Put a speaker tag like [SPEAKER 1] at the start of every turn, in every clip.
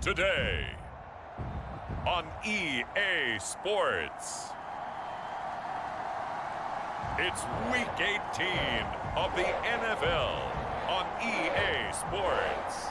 [SPEAKER 1] today on EA Sports. It's Week 18 of the NFL on EA Sports.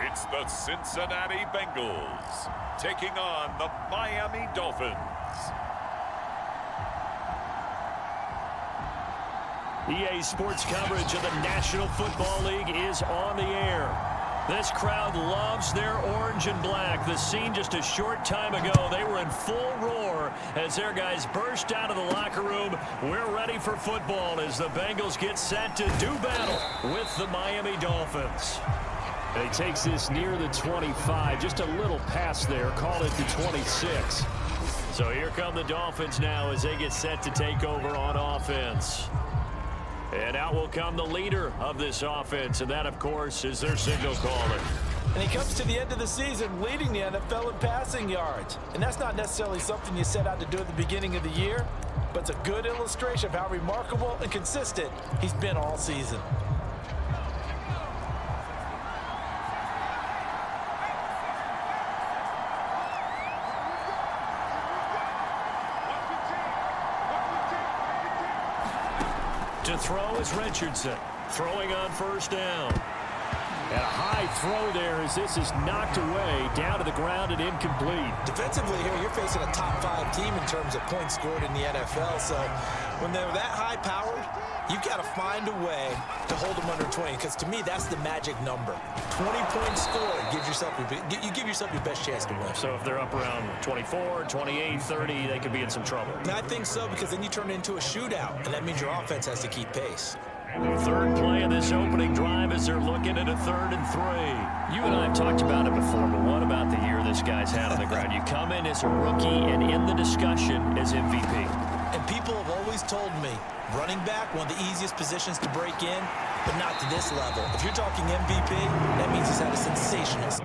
[SPEAKER 1] It's the Cincinnati Bengals taking on the Miami Dolphins.
[SPEAKER 2] EA Sports coverage of the National Football League is on the air. This crowd loves their orange and black. The scene just a short time ago, they were in full roar as their guys burst out of the locker room. We're ready for football as the Bengals get set to do battle with the Miami Dolphins. And he takes this near the 25, just a little pass there, call it the 26. So here come the Dolphins now as they get set to take over on offense. And out will come the leader of this offense, and that, of course, is their signal caller.
[SPEAKER 3] And he comes to the end of the season leading the NFL in passing yards. And that's not necessarily something you set out to do at the beginning of the year, but it's a good illustration of how remarkable and consistent he's been all season.
[SPEAKER 2] To throw is Richardson, throwing on first down. And a high throw there as this is knocked away, down to the ground and incomplete.
[SPEAKER 3] Defensively here, you're facing a top-5 team in terms of points scored in the NFL. So when they're that high-powered, you've got to find a way to hold them under 20, because to me, that's the magic number. 20 points scored, you give yourself your best chance to win.
[SPEAKER 2] So if they're up around 24, 28, 30, they could be in some trouble.
[SPEAKER 3] And I think so, because then you turn it into a shootout, and that means your offense has to keep pace.
[SPEAKER 2] Third play of this opening drive as they're looking at a 3rd and 3. You and I have talked about it before, but what about the year this guy's had on the ground? You come in as a rookie and in the discussion as MVP.
[SPEAKER 3] And people have always told me, running back, one of the easiest positions to break in, but not to this level. If you're talking MVP, that means he's had a sensational season.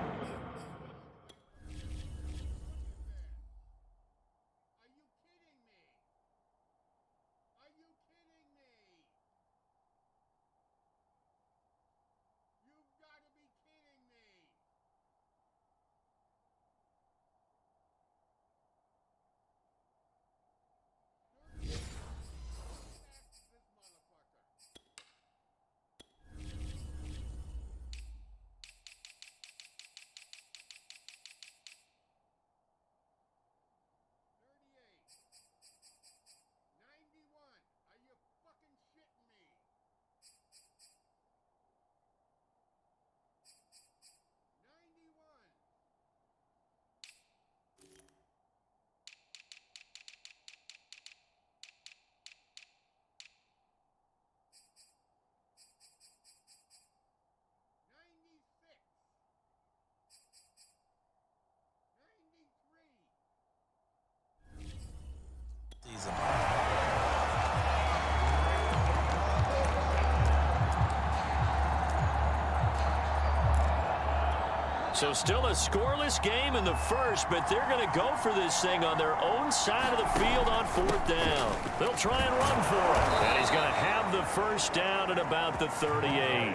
[SPEAKER 2] So still a scoreless game in the first, but they're going to go for this thing on their own side of the field on 4th down. They'll try and run for it. And he's going to have the first down at about the 38.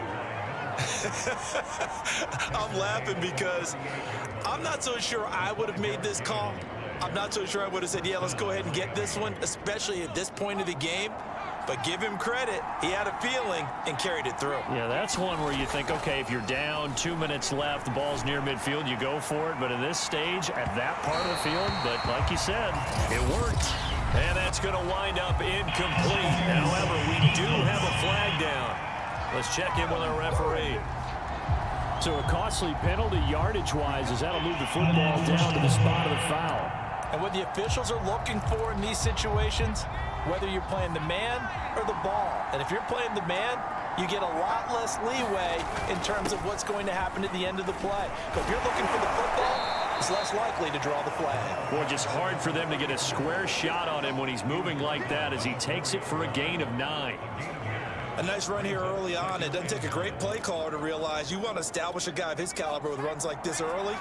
[SPEAKER 3] I'm laughing because I'm not so sure I would have made this call. I'm not so sure I would have said, yeah, let's go ahead and get this one, especially at this point of the game. But give him credit. He had a feeling and carried it through.
[SPEAKER 2] Yeah, that's one where you think, okay, if you're down, 2 minutes left, the ball's near midfield, you go for it. But in this stage, at that part of the field, but like you said, it worked. And that's going to wind up incomplete. However, we do have a flag down. Let's check in with our referee. So a costly penalty yardage-wise as that'll move the football down to the spot of the foul.
[SPEAKER 3] And what the officials are looking for in these situations, whether you're playing the man or the ball. And if you're playing the man, you get a lot less leeway in terms of what's going to happen at the end of the play. But if you're looking for the football, it's less likely to draw the flag.
[SPEAKER 2] Boy, just hard for them to get a square shot on him when he's moving like that as he takes it for a gain of 9.
[SPEAKER 3] A nice run here early on. It doesn't take a great play caller to realize you want to establish a guy of his caliber with runs like this early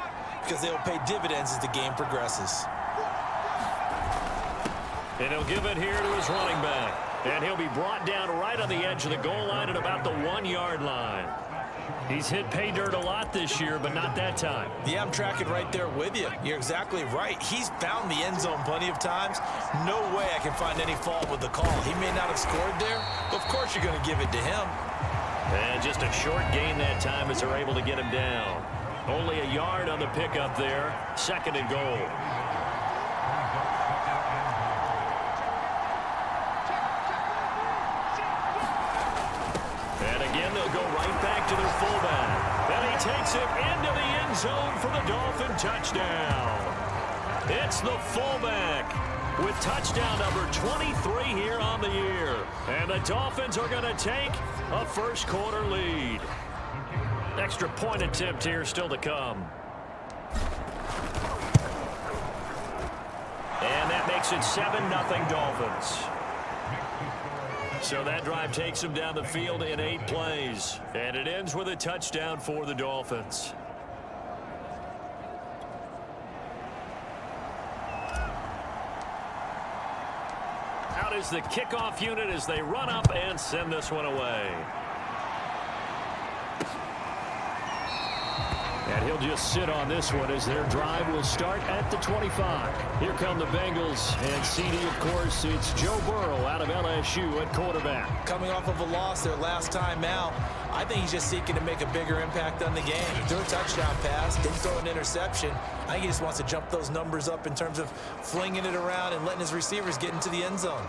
[SPEAKER 3] because they'll pay dividends as the game progresses.
[SPEAKER 2] And he'll give it here to his running back. And he'll be brought down right on the edge of the goal line at about the 1-yard line. He's hit pay dirt a lot this year, but not that time.
[SPEAKER 3] Yeah, I'm tracking right there with you. You're exactly right. He's found the end zone plenty of times. No way I can find any fault with the call. He may not have scored there, but of course you're going to give it to him.
[SPEAKER 2] And just a short gain that time as they're able to get him down. Only a yard on the pickup there. 2nd and goal. Go right back to their fullback. And he takes it into the end zone for the Dolphin touchdown. It's the fullback with touchdown number 23 here on the year. And the Dolphins are going to take a first-quarter lead. Extra point attempt here still to come. And that makes it 7-0 Dolphins. So that drive takes them down the field in 8 plays. And it ends with a touchdown for the Dolphins. Out is the kickoff unit as they run up and send this one away. And he'll just sit on this one as their drive will start at the 25. Here come the Bengals, and CD, of course, it's Joe Burrow out of LSU at quarterback.
[SPEAKER 3] Coming off of a loss their last time out, I think he's just seeking to make a bigger impact on the game. He threw a touchdown pass, didn't throw an interception. I think he just wants to jump those numbers up in terms of flinging it around and letting his receivers get into the end zone.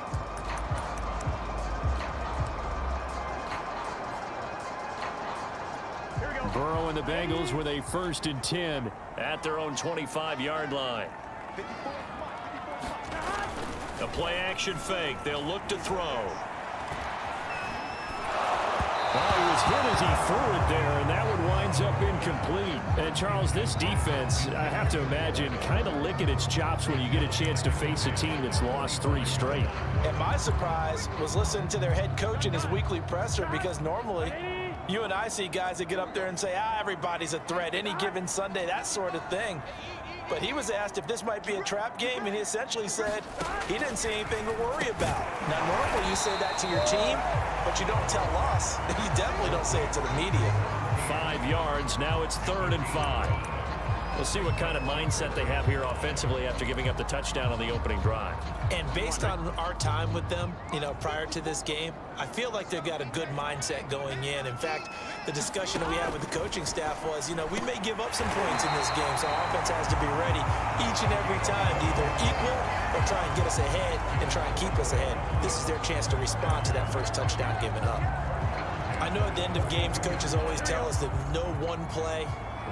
[SPEAKER 2] Burrow and the Bengals with a 1st and 10 at their own 25-yard line. A play-action fake. They'll look to throw. Oh, he was hit as he threw it there, and that one winds up incomplete. And, Charles, this defense, I have to imagine, kind of licking its chops when you get a chance to face a team that's lost 3 straight.
[SPEAKER 3] And my surprise was listening to their head coach in his weekly presser, because normally you and I see guys that get up there and say, everybody's a threat, any given Sunday, that sort of thing. But he was asked if this might be a trap game, and he essentially said he didn't see anything to worry about. Now, normally you say that to your team, but you don't tell us. You definitely don't say it to the media.
[SPEAKER 2] 5 yards. Now it's 3rd and 5. We'll see what kind of mindset they have here offensively after giving up the touchdown on the opening drive.
[SPEAKER 3] And based on our time with them, prior to this game, I feel like they've got a good mindset going in. In fact, the discussion that we had with the coaching staff was, we may give up some points in this game, so our offense has to be ready each and every time to either equal or try and get us ahead and try and keep us ahead. This is their chance to respond to that first touchdown given up. I know at the end of games, coaches always tell us that no one play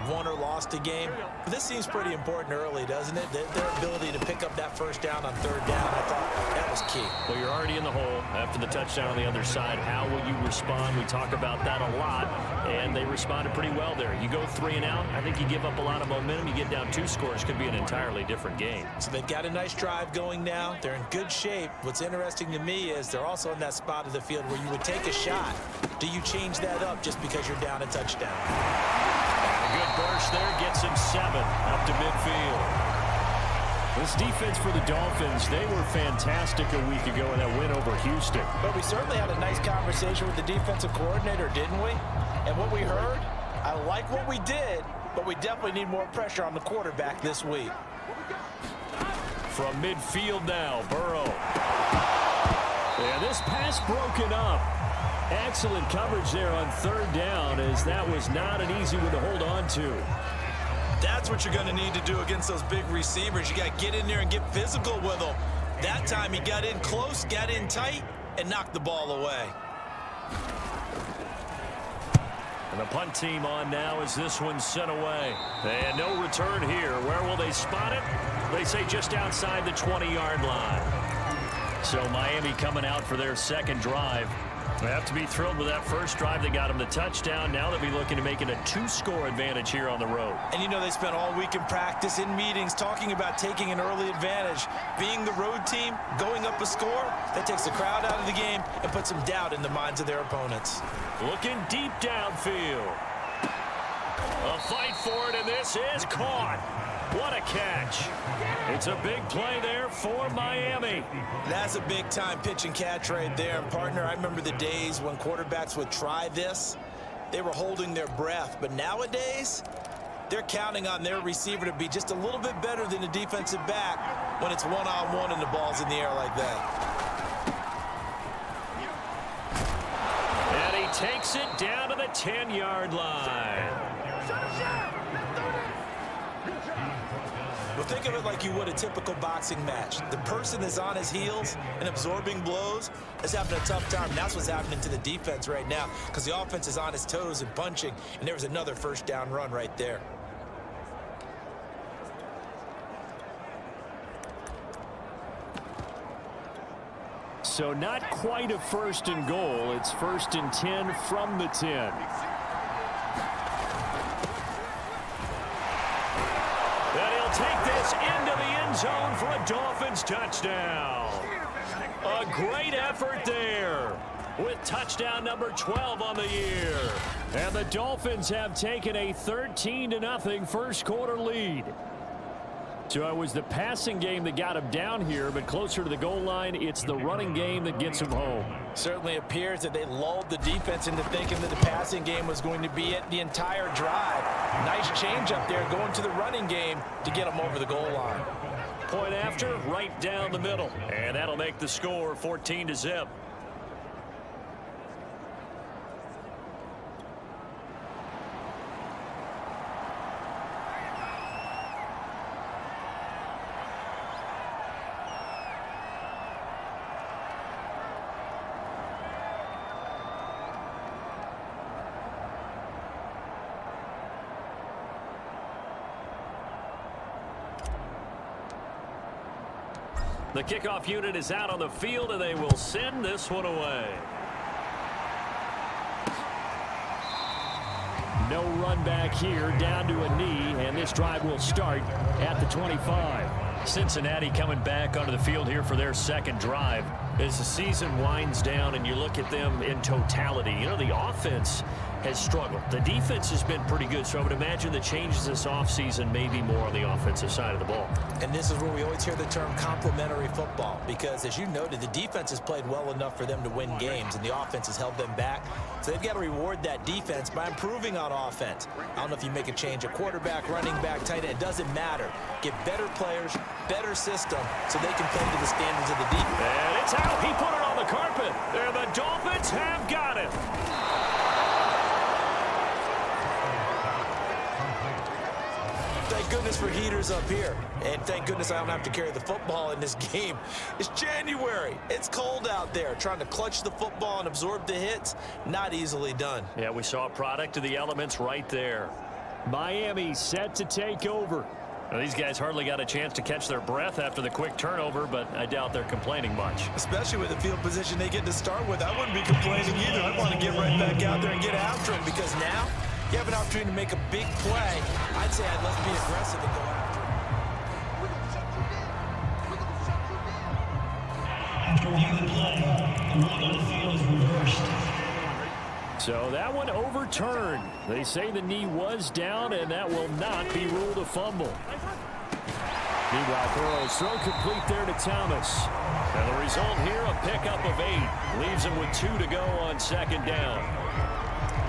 [SPEAKER 3] won or lost a game. But this seems pretty important early, doesn't it? Their ability to pick up that first down on 3rd down, I thought that was key.
[SPEAKER 2] Well, you're already in the hole after the touchdown on the other side. How will you respond? We talk about that a lot, and they responded pretty well there. You go 3 and out, I think you give up a lot of momentum. You get down 2 scores, could be an entirely different game.
[SPEAKER 3] So they've got a nice drive going now. They're in good shape. What's interesting to me is they're also in that spot of the field where you would take a shot. Do you change that up just because you're down a touchdown?
[SPEAKER 2] A good burst there gets him 7 up to midfield. This defense for the Dolphins, they were fantastic a week ago in that win over Houston.
[SPEAKER 3] But we certainly had a nice conversation with the defensive coordinator, didn't we? And what we heard, I like what we did, but we definitely need more pressure on the quarterback this week.
[SPEAKER 2] From midfield now, Burrow. Yeah, this pass broken up. Excellent coverage there on 3rd down, as that was not an easy one to hold on to.
[SPEAKER 3] That's what you're going to need to do against those big receivers. You got to get in there and get physical with them. That time he got in close, got in tight, and knocked the ball away.
[SPEAKER 2] And the punt team on now as this one's sent away. And no return here. Where will they spot it? They say just outside the 20-yard line. So Miami coming out for their second drive. They have to be thrilled with that first drive that got them the touchdown. Now they'll be looking to make it a 2-score advantage here on the road.
[SPEAKER 3] And you know they spent all week in practice, in meetings, talking about taking an early advantage. Being the road team, going up a score, that takes the crowd out of the game and puts some doubt in the minds of their opponents.
[SPEAKER 2] Looking deep downfield. A fight for it, and this is caught. What a catch. It's a big play there for Miami. That's a big-time pitch and catch right there. And, partner, I remember the days when quarterbacks would try this. They were holding their breath. But nowadays, they're counting on their receiver to be just a little bit better than the defensive back when it's one-on-one and the ball's in the air like that. And he takes it down to the 10-yard line. Well, think of it like you would a typical boxing match. The person is on his heels and absorbing blows is having a tough time. That's what's happening to the defense right now because the offense is on his toes and punching, and there was another first down run right there. So not quite a first and goal. It's 1st and 10 from the 10. And he'll take this into the end zone for a Dolphins touchdown. A great effort there with touchdown number 12 on the year. And the Dolphins have taken a 13-0 first quarter lead. So it was the passing game that got him down here, but closer to the goal line, it's the running game that gets him home. Certainly appears that they lulled the defense into thinking that the passing game was going to be it the entire drive. Nice change up there going to the running game to get them over the goal line. Point after, right down the middle. And that'll make the score 14-0. The kickoff unit is out on the field, and they will send this one away. No run back here, down to a knee, and this drive will start at the 25. Cincinnati coming back onto the field here for their second drive. As the season winds down and you look at them in totality, you know, the offense has struggled. The defense has been pretty good, so I would imagine the changes this offseason may be more on the offensive side of the ball. And this is where we always hear the term complementary football, because as you noted, the defense has played well enough for them to win games, and the offense has held them back. So they've got to reward that defense by improving on offense. I don't know if you make a change, a quarterback, running back, tight end, it doesn't matter. Get better players, better system, so they can play to the standards of the defense. And it's out. He put it on the carpet. And the Dolphins have got it. Thank goodness for heaters up here. And thank goodness I don't have to carry the football in this game. It's January. It's cold out there. Trying to clutch the football and absorb the hits, not easily done. Yeah, we saw a product of the elements right there. Miami set to take over. Now, these guys hardly got a chance to catch their breath after the quick turnover, but I doubt they're complaining much. Especially with the field position they get to start with. I wouldn't be complaining either. I'd want to get right back out there and get after them, because now you have an opportunity to make a big play. I'd say let's be aggressive and go after it.
[SPEAKER 4] After the play, the run on the field is reversed.
[SPEAKER 2] So that one overturned. They say the knee was down, and that will not be ruled a fumble. Meanwhile, Burrow's throw complete there to Thomas. And the result here, a pickup of 8. Leaves him with 2 to go on second down.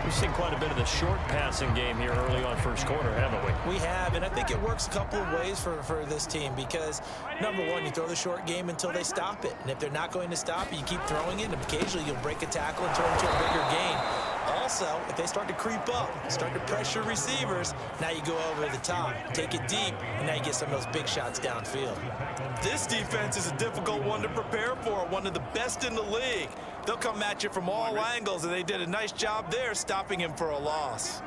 [SPEAKER 2] We've seen quite a bit of the short passing game here early on first quarter, haven't we?
[SPEAKER 3] We have, and I think it works a couple of ways for this team, because, number one, you throw the short game until they stop it. And if they're not going to stop it, you keep throwing it, and occasionally you'll break a tackle and turn it into a bigger gain. Also, if they start to creep up, start to pressure receivers, now you go over the top, take it deep, and now you get some of those big shots downfield. This defense is a difficult one to prepare for, one of the best in the league. They'll come at you from all angles, and they did a nice job there stopping him for a loss.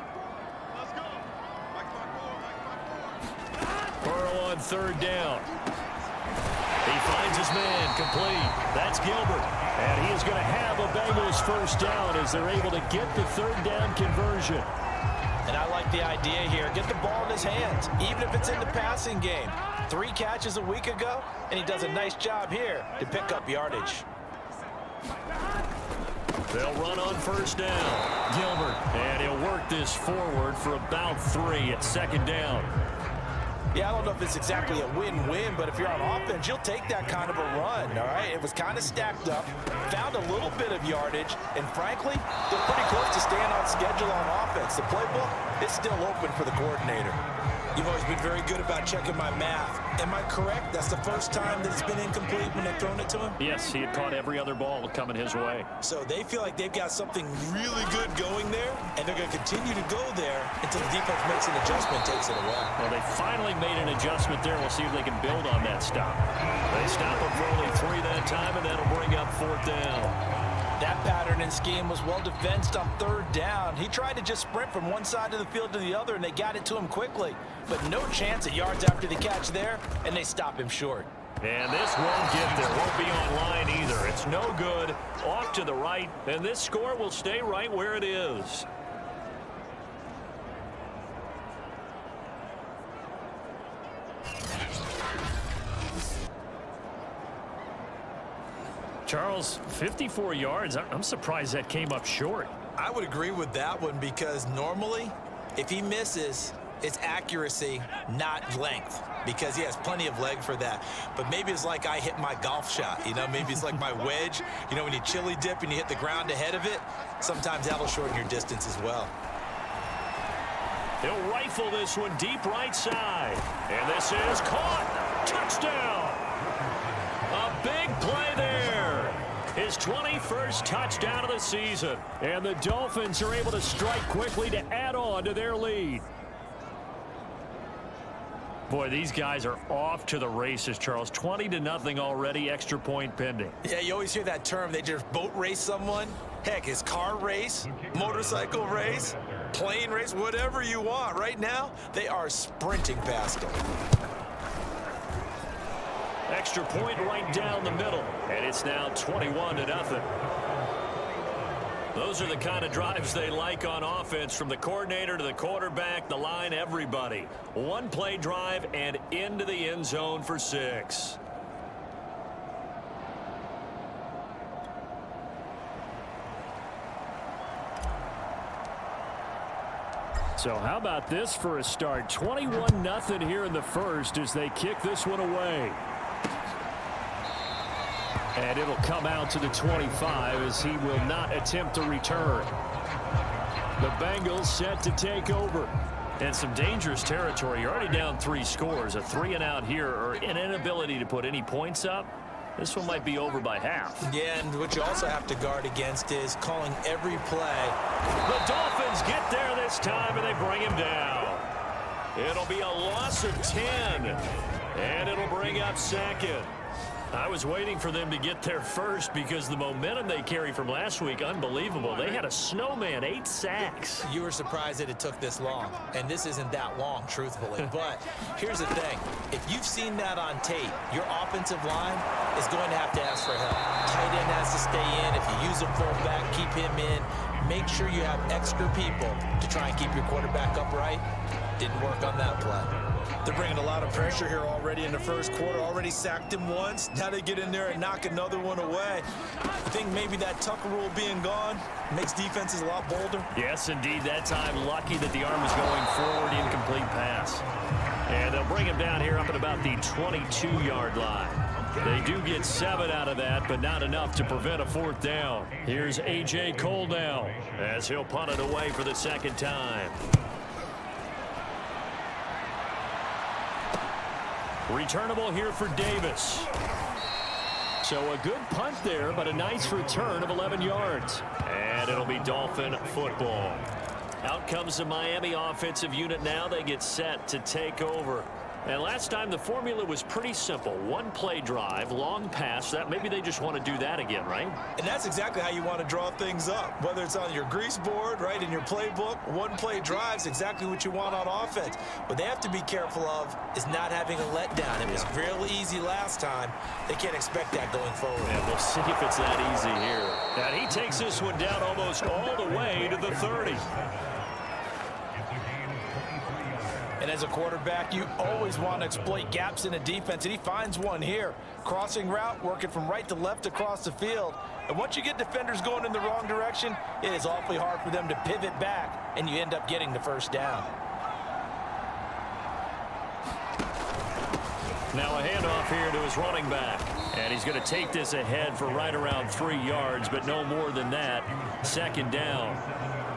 [SPEAKER 2] Burrow on third down. He finds his man. incomplete. That's Gilbert. And he is going to have a Bengals first down as they're able to get the third down conversion.
[SPEAKER 3] And I like the idea here. Get the ball in his hands, even if it's in the passing game. 3 catches a week ago, and he does a nice job here to pick up yardage.
[SPEAKER 2] They'll run on first down. Gilbert. And he'll work this forward for about 3 at second down.
[SPEAKER 3] Yeah, I don't know if it's exactly a win-win, but if you're on offense, you'll take that kind of a run, all right? It was kind of stacked up, found a little bit of yardage, and frankly, they're pretty close to staying on schedule on offense. The playbook is still open for the coordinator. You've always been very good about checking my math. Am I correct? That's the first time that it's been incomplete when they've thrown it to him?
[SPEAKER 2] Yes, he had caught every other ball coming his way.
[SPEAKER 3] So they feel like they've got something really good going there, and they're going to continue to go there until the defense makes an adjustment, takes it away.
[SPEAKER 2] Well, they finally made an adjustment there. We'll see if they can build on that stop. They stop him for only 3 that time, and that'll bring up 4th down.
[SPEAKER 3] That pattern and scheme was well defensed on 3rd down. He tried to just sprint from one side of the field to the other, and they got it to him quickly. But no chance at yards after the catch there, and they stop him short.
[SPEAKER 2] And this won't get there. Won't be online either. It's no good. Off to the right, and this score will stay right where it is. Charles, 54 yards. I'm surprised that came up short.
[SPEAKER 3] I would agree with that one because normally, if he misses, it's accuracy, not length, because he has plenty of leg for that. But maybe it's like I hit my golf shot, you know, maybe it's like my wedge. You know, when you chili dip and you hit the ground ahead of it, sometimes that'll shorten your distance as well.
[SPEAKER 2] He'll rifle this one deep right side. And this is caught. Touchdown. A big play there. His 21st touchdown of the season. And the Dolphins are able to strike quickly to add on to their lead. Boy, these guys are off to the races, Charles. 20-0 already, extra point pending.
[SPEAKER 3] Yeah, you always hear that term. They just boat race someone. Heck, it's car race, motorcycle race, plane race, whatever you want. Right now, they are sprinting past them.
[SPEAKER 2] Extra point right down the middle. And it's now 21-0. Those are the kind of drives they like on offense, from the coordinator to the quarterback, the line, everybody. One play drive and into the end zone for 6. So how about this for a start? 21-0 here in the first as they kick this one away. And it'll come out to the 25 as he will not attempt to return. The Bengals set to take over. And some dangerous territory. You're already down 3 scores. A 3-and-out here, or an inability to put any points up. This one might be over by half.
[SPEAKER 3] Yeah, and what you also have to guard against is calling every play.
[SPEAKER 2] The Dolphins get there this time, and they bring him down. It'll be a loss of 10. And it'll bring up 2nd. I was waiting for them to get there first because the momentum they carry from last week, unbelievable. They had a snowman, 8 sacks.
[SPEAKER 3] You were surprised that it took this long, and this isn't that long, truthfully. But here's the thing. If you've seen that on tape, your offensive line is going to have to ask for help. Tight end has to stay in. If you use a fullback, keep him in. Make sure you have extra people to try and keep your quarterback upright. Didn't work on that play. They're bringing a lot of pressure here already in the first quarter. Already sacked him once. Now they get in there and knock another one away. I think maybe that Tucker rule being gone makes defenses a lot bolder.
[SPEAKER 2] Yes, indeed. That time, lucky that the arm was going forward. Incomplete pass. And they'll bring him down here up at about the 22-yard line. They do get 7 out of that, but not enough to prevent a 4th down. Here's A.J. Cole now as he'll punt it away for the 2nd time. Returnable here for Davis. So a good punt there, but a nice return of 11 yards. And it'll be Dolphin football. Out comes the Miami offensive unit now. They get set to take over. And last time the formula was pretty simple. One play drive, long pass. That maybe they just want to do that again, right?
[SPEAKER 3] And that's exactly how you want to draw things up. Whether it's on your grease board, right, in your playbook, one play drive's exactly what you want on offense. What they have to be careful of is not having a letdown. It was real easy last time. They can't expect that going forward.
[SPEAKER 2] And we'll see if it's that easy here. And he takes this one down almost all the way to the 30.
[SPEAKER 3] And as a quarterback, you always want to exploit gaps in a defense, and he finds one here. Crossing route, working from right to left across the field. And once you get defenders going in the wrong direction, it is awfully hard for them to pivot back, and you end up getting the first down.
[SPEAKER 2] Now a handoff here to his running back. And he's going to take this ahead for right around 3 yards, but no more than that. Second down.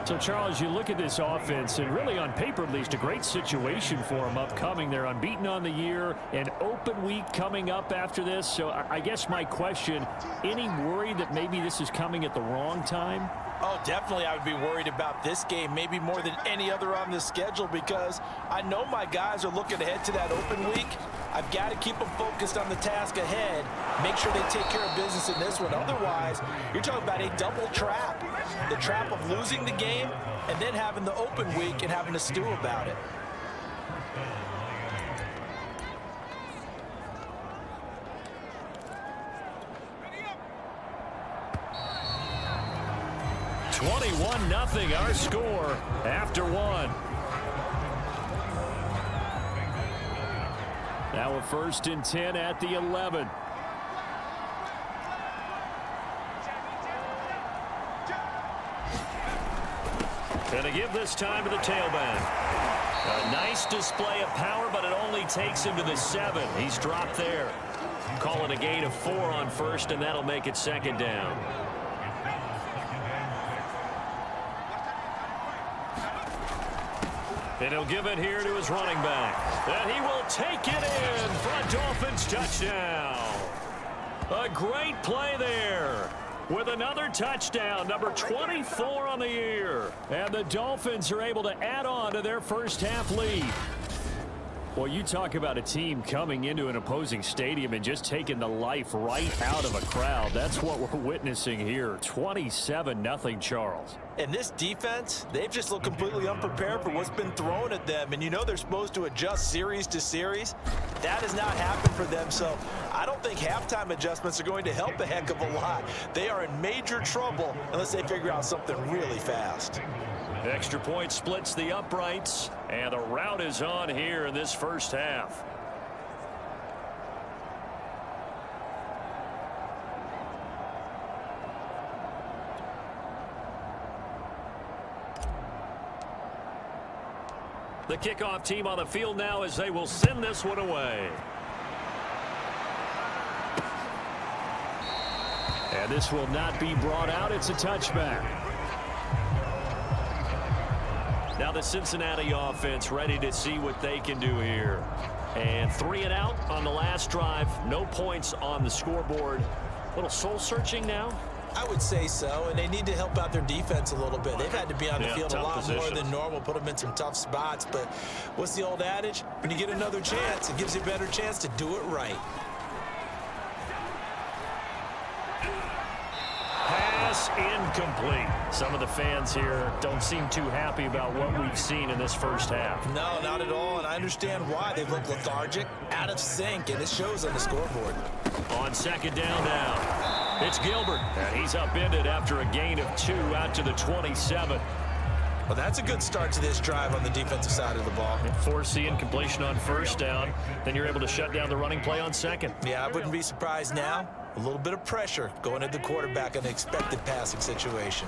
[SPEAKER 5] So, Charles, you look at this offense, and really on paper at least, a great situation for them upcoming. They're unbeaten on the year, an open week coming up after this. So I guess my question, any worry that maybe this is coming at the wrong time?
[SPEAKER 3] Oh, definitely I would be worried about this game, maybe more than any other on the schedule, because I know my guys are looking ahead to that open week. I've got to keep them focused on the task ahead, make sure they take care of business in this one. Otherwise, you're talking about a double trap. The trap of losing the game and then having the open week and having to stew about it.
[SPEAKER 2] $21-0 our score after one.
[SPEAKER 5] Now a 1st and 10 at the 11.
[SPEAKER 2] Gonna give this time to the tailback. A nice display of power, but it only takes him to the 7. He's dropped there. Call it a gain of 4 on first, and that'll make it second down. And he'll give it here to his running back. And he will take it in for a Dolphins touchdown. A great play there with another touchdown, number 24 on the year.
[SPEAKER 5] And the Dolphins are able to add on to their first half lead. Well, you talk about a team coming into an opposing stadium and just taking the life right out of a crowd. That's what we're witnessing here. 27-0, Charles.
[SPEAKER 3] And this defense, they've just looked completely unprepared for what's been thrown at them. And you know they're supposed to adjust series to series. That has not happened for them. So I don't think halftime adjustments are going to help a heck of a lot. They are in major trouble unless they figure out something really fast.
[SPEAKER 2] Extra point splits the uprights, and the route is on here in this first half. The kickoff team on the field now as they will send this one away.
[SPEAKER 5] And this will not be brought out. It's a touchback.
[SPEAKER 2] Now the Cincinnati offense ready to see what they can do here. And 3 and out on the last drive. No points on the scoreboard. A little soul-searching now?
[SPEAKER 3] I would say so, and they need to help out their defense a little bit. They've had to be on the field a lot
[SPEAKER 2] positions.
[SPEAKER 3] more than normal, put them in some tough spots. But what's the old adage? When you get another chance, it gives you a better chance to do it right.
[SPEAKER 2] Pass incomplete. Some of the fans here don't seem too happy about what we've seen in this first half.
[SPEAKER 3] No, not at all, and I understand why. They've looked lethargic, out of sync, and it shows on the scoreboard.
[SPEAKER 2] On second down now, it's Gilbert, and he's upended after a gain of 2 out to the 27.
[SPEAKER 3] Well, that's a good start to this drive on the defensive side of the ball.
[SPEAKER 2] Force the incompletion on first down, then you're able to shut down the running play on second.
[SPEAKER 3] Yeah, I wouldn't be surprised now. A little bit of pressure going at the quarterback in an expected passing situation.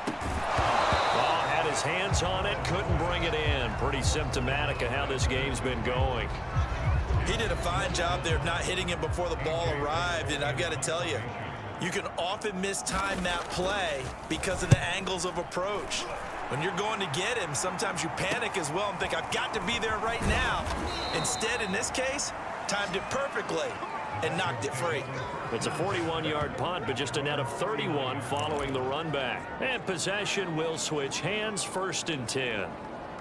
[SPEAKER 2] Oh, had his hands on it, couldn't bring it in. Pretty symptomatic of how this game's been going.
[SPEAKER 3] He did a fine job there of not hitting him before the ball arrived, and I've got to tell you, you can often mistime that play because of the angles of approach. When you're going to get him, sometimes you panic as well and think, I've got to be there right now. Instead, in this case, timed it perfectly and knocked it free.
[SPEAKER 2] It's a 41-yard punt, but just a net of 31 following the run back. And possession will switch hands, 1st and 10.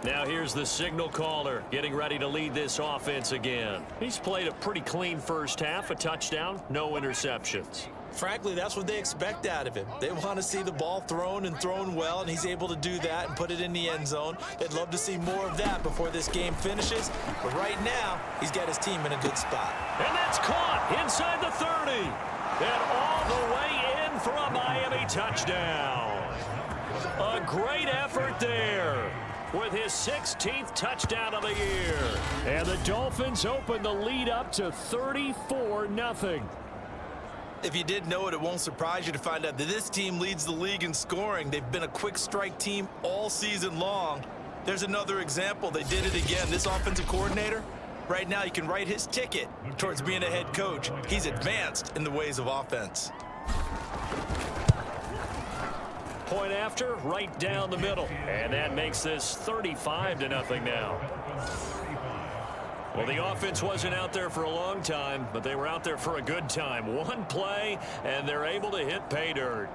[SPEAKER 2] Now here's the signal caller getting ready to lead this offense again. He's played a pretty clean first half, a touchdown, no interceptions.
[SPEAKER 3] Frankly, that's what they expect out of him. They want to see the ball thrown and thrown well, and he's able to do that and put it in the end zone. They'd love to see more of that before this game finishes. But right now, he's got his team in a good spot.
[SPEAKER 2] And that's caught inside the 30. And all the way in for a Miami touchdown. A great effort there with his 16th touchdown of the year.
[SPEAKER 5] And the Dolphins open the lead up to 34-0.
[SPEAKER 3] If you did know it, it won't surprise you to find out that this team leads the league in scoring. They've been a quick strike team all season long. There's another example. They did it again. This offensive coordinator, right now, you can write his ticket towards being a head coach. He's advanced in the ways of offense.
[SPEAKER 2] Point after, right down the middle. And that makes this 35-0 now. Well, the offense wasn't out there for a long time, but they were out there for a good time. One play, and they're able to hit pay dirt.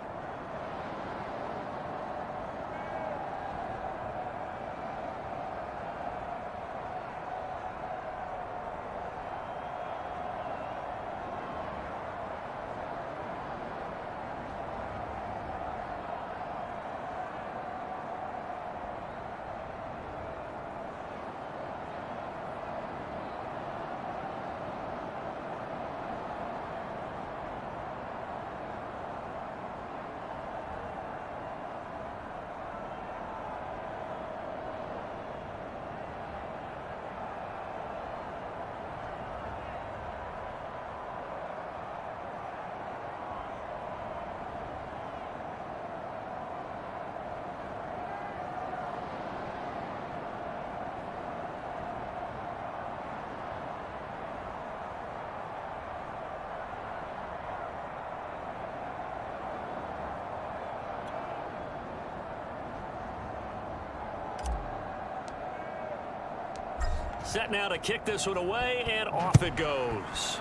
[SPEAKER 2] Set now to kick this one away, and off it goes.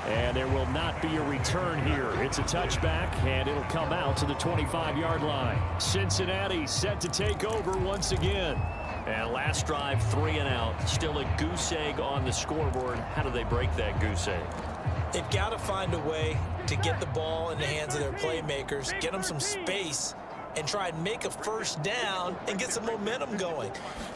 [SPEAKER 5] And there will not be a return here. It's a touchback, and it'll come out to the 25-yard line. Cincinnati set to take over once again.
[SPEAKER 2] And last drive, 3 and out. Still a goose egg on the scoreboard. How do they break that goose egg?
[SPEAKER 3] They've got to find a way to get the ball in the hands of their playmakers, get them some space, and try and make a first down and get some momentum going.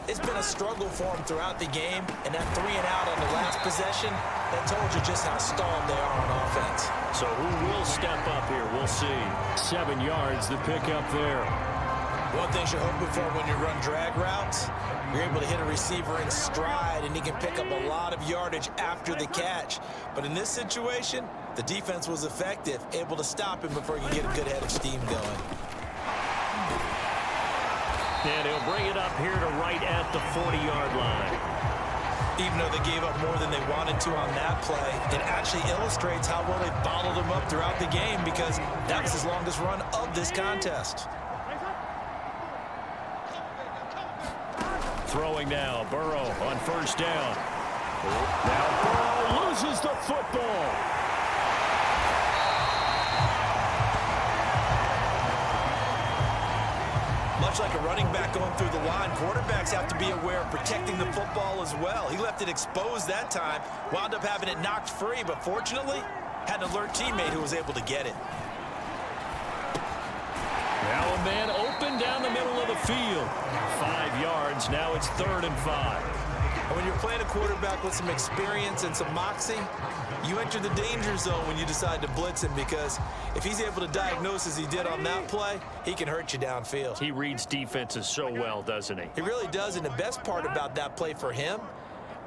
[SPEAKER 3] It's been a struggle for them throughout the game, and that 3 and out on the last possession, that told you just how stalled they are on offense.
[SPEAKER 2] So who will step up here? We'll see.
[SPEAKER 5] 7 yards to pick up there.
[SPEAKER 3] One thing you're hoping for when you run drag routes, you're able to hit a receiver in stride, and he can pick up a lot of yardage after the catch. But in this situation, the defense was effective, able to stop him before he could get a good head of steam going.
[SPEAKER 2] And he'll bring it up here to right at the 40-yard line.
[SPEAKER 3] Even though they gave up more than they wanted to on that play, it actually illustrates how well they bottled him up throughout the game, because that was his longest run of this contest.
[SPEAKER 5] Throwing now, Burrow on first down. Now Burrow loses the football.
[SPEAKER 3] Much like a running back going through the line, quarterbacks have to be aware of protecting the football as well. He left it exposed that time, wound up having it knocked free, but fortunately, had an alert teammate who was able to get it.
[SPEAKER 5] Now a man open down the middle of the field. 5 yards, now it's 3rd and 5.
[SPEAKER 3] And when you're playing a quarterback with some experience and some moxie, you enter the danger zone when you decide to blitz him, because if he's able to diagnose as he did on that play, he can hurt you downfield.
[SPEAKER 2] He reads defenses so well, doesn't he?
[SPEAKER 3] He really does, and the best part about that play for him,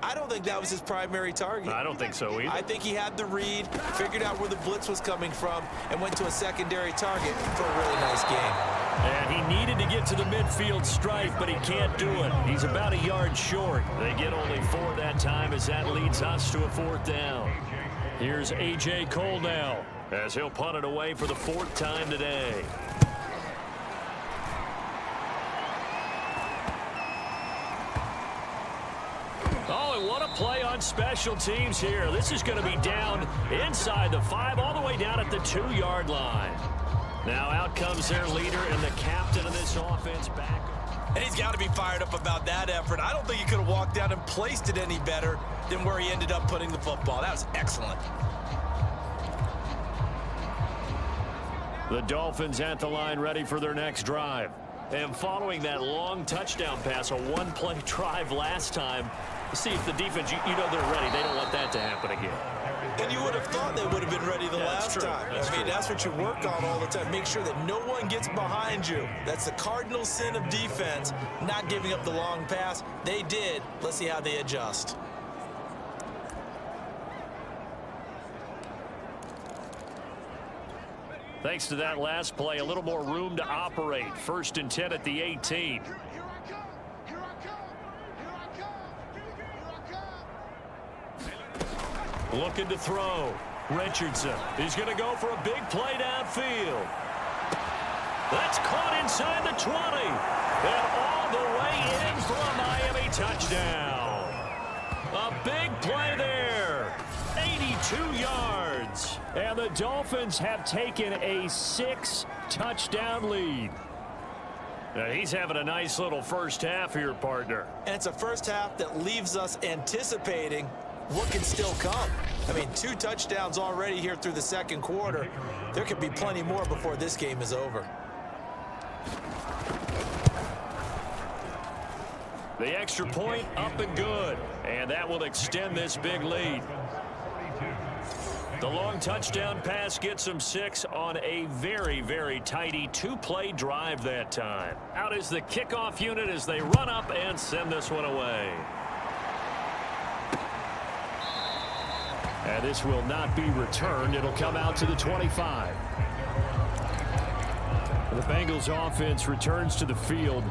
[SPEAKER 3] I don't think that was his primary target.
[SPEAKER 2] I don't think so either.
[SPEAKER 3] I think he had the read, figured out where the blitz was coming from, and went to a secondary target for a really nice game.
[SPEAKER 2] And he needed to get to the midfield stripe, but he can't do it. He's about a yard short. They get only 4 that time, as that leads us to a 4th down.
[SPEAKER 5] Here's A.J. Cole now,
[SPEAKER 2] as he'll punt it away for the 4th time today. Oh, and what a play on special teams here. This is going to be down inside the 5, all the way down at the 2-yard line. Now out comes their leader and the captain of this offense back.
[SPEAKER 3] And he's got to be fired up about that effort. I don't think he could have walked down and placed it any better than where he ended up putting the football. That was excellent.
[SPEAKER 2] The Dolphins at the line ready for their next drive. And following that long touchdown pass, a one-play drive last time, see if the defense, you know they're ready. They don't want that to happen again.
[SPEAKER 3] And you would have thought they would have been ready the last time. I mean, that's what you work on all the time. Make sure that no one gets behind you. That's the cardinal sin of defense, not giving up the long pass. They did. Let's see how they adjust.
[SPEAKER 2] Thanks to that last play, a little more room to operate. 1st and 10 at the 18. Looking to throw. Richardson. He's going to go for a big play downfield. That's caught inside the 20. And all the way in for a Miami touchdown. A big play there. 82 yards.
[SPEAKER 5] And the Dolphins have taken a 6-touchdown lead.
[SPEAKER 2] He's having a nice little first half here, partner.
[SPEAKER 3] And it's a first half that leaves us anticipating what can still come. I mean, 2 touchdowns already here through the second quarter. There could be plenty more before this game is over.
[SPEAKER 2] The extra point up and good. And that will extend this big lead. The long touchdown pass gets them 6 on a very, very tidy 2-play drive that time. Out is the kickoff unit as they run up and send this one away.
[SPEAKER 5] And this will not be returned. It'll come out to the 25. The Bengals offense returns to the field.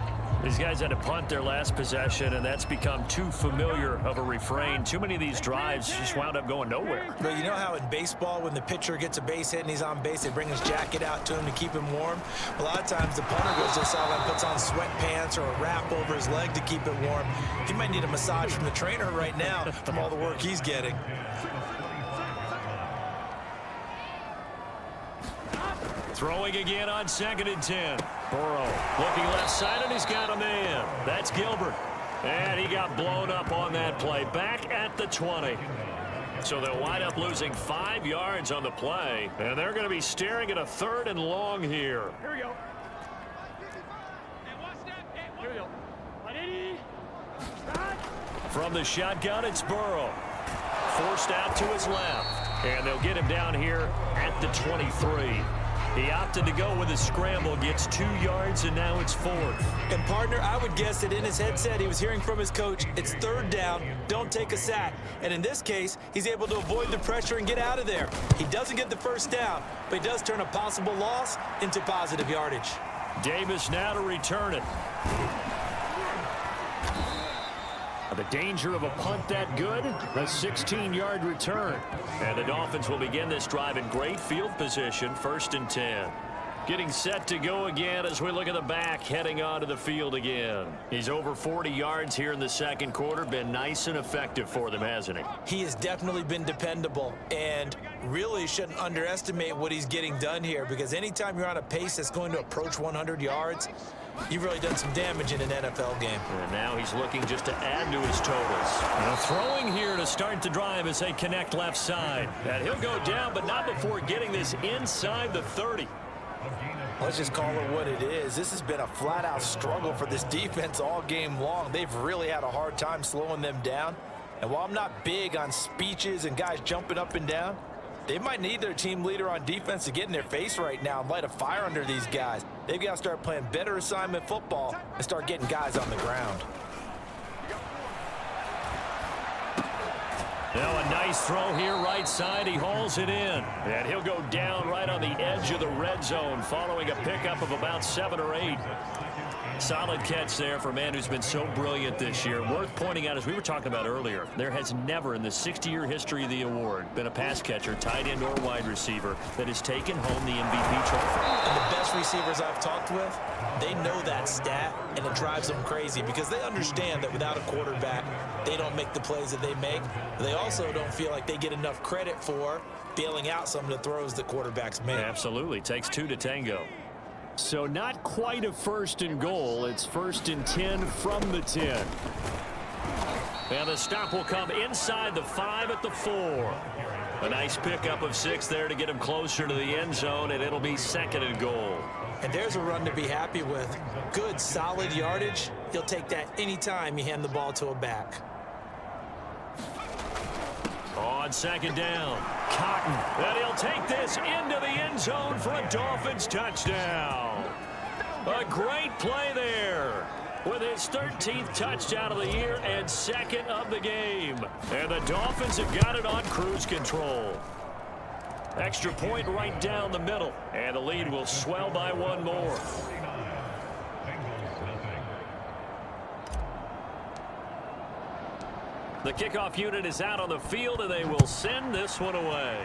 [SPEAKER 2] These guys had to punt their last possession, and that's become too familiar of a refrain. Too many of these drives just wound up going nowhere.
[SPEAKER 3] But you know how in baseball, when the pitcher gets a base hit and he's on base, they bring his jacket out to him to keep him warm? A lot of times the punter goes to the sideline, puts on sweatpants or a wrap over his leg to keep it warm. He might need a massage from the trainer right now from all the work he's getting.
[SPEAKER 2] Throwing again on 2nd and 10. Burrow looking left side, and he's got a man. That's Gilbert. And he got blown up on that play. Back at the 20. So they'll wind up losing 5 yards on the play. And they're going to be staring at a 3rd and long here.
[SPEAKER 6] Here we go. Here we go.
[SPEAKER 2] From the shotgun, it's Burrow. Forced out to his left. And they'll get him down here at the 23. He opted to go with a scramble, gets 2 yards, and now it's 4th.
[SPEAKER 3] And, partner, I would guess that in his headset he was hearing from his coach, it's 3rd down, don't take a sack. And in this case, he's able to avoid the pressure and get out of there. He doesn't get the 1st down, but he does turn a possible loss into positive yardage.
[SPEAKER 2] Davis now to return it.
[SPEAKER 5] The danger of a punt that good, a 16-yard return.
[SPEAKER 2] And the Dolphins will begin this drive in great field position, 1st and 10. Getting set to go again as we look at the back, heading onto the field again. He's over 40 yards here in the second quarter. Been nice and effective for them, hasn't he?
[SPEAKER 3] He has definitely been dependable, and really shouldn't underestimate what he's getting done here, because anytime you're on a pace that's going to approach 100 yards, you've really done some damage in an NFL game.
[SPEAKER 2] And now he's looking just to add to his totals.
[SPEAKER 5] Now throwing here to start the drive as they connect left side.
[SPEAKER 2] And he'll go down, but not before getting this inside the 30.
[SPEAKER 3] Let's just call it what it is. This has been a flat-out struggle for this defense all game long. They've really had a hard time slowing them down. And while I'm not big on speeches and guys jumping up and down, they might need their team leader on defense to get in their face right now and light a fire under these guys. They've got to start playing better assignment football and start getting guys on the ground.
[SPEAKER 2] Now a nice throw here right side. He hauls it in. And he'll go down right on the edge of the red zone following a pickup of about 7 or 8. Solid catch there for a man who's been so brilliant this year. Worth pointing out, as we were talking about earlier, there has never in the 60-year history of the award been a pass catcher, tight end, or wide receiver that has taken home the MVP trophy.
[SPEAKER 3] And the best receivers I've talked with, they know that stat, and it drives them crazy because they understand that without a quarterback, they don't make the plays that they make. They also don't feel like they get enough credit for bailing out some of the throws the quarterbacks make.
[SPEAKER 2] Absolutely. Takes two to tango.
[SPEAKER 5] So not quite a 1st and goal. It's 1st and 10 from the 10.
[SPEAKER 2] And the stop will come inside the 5 at the 4. A nice pickup of 6 there to get him closer to the end zone, and it'll be 2nd and goal.
[SPEAKER 3] And there's a run to be happy with. Good, solid yardage. He'll take that anytime you hand the ball to a back.
[SPEAKER 2] On 2nd down, Cotton. And he'll take this into the end zone for a Dolphins touchdown. A great play there with his 13th touchdown of the year and 2nd of the game. And the Dolphins have got it on cruise control. Extra point right down the middle. And the lead will swell by 1 more. The kickoff unit is out on the field, and they will send this one away.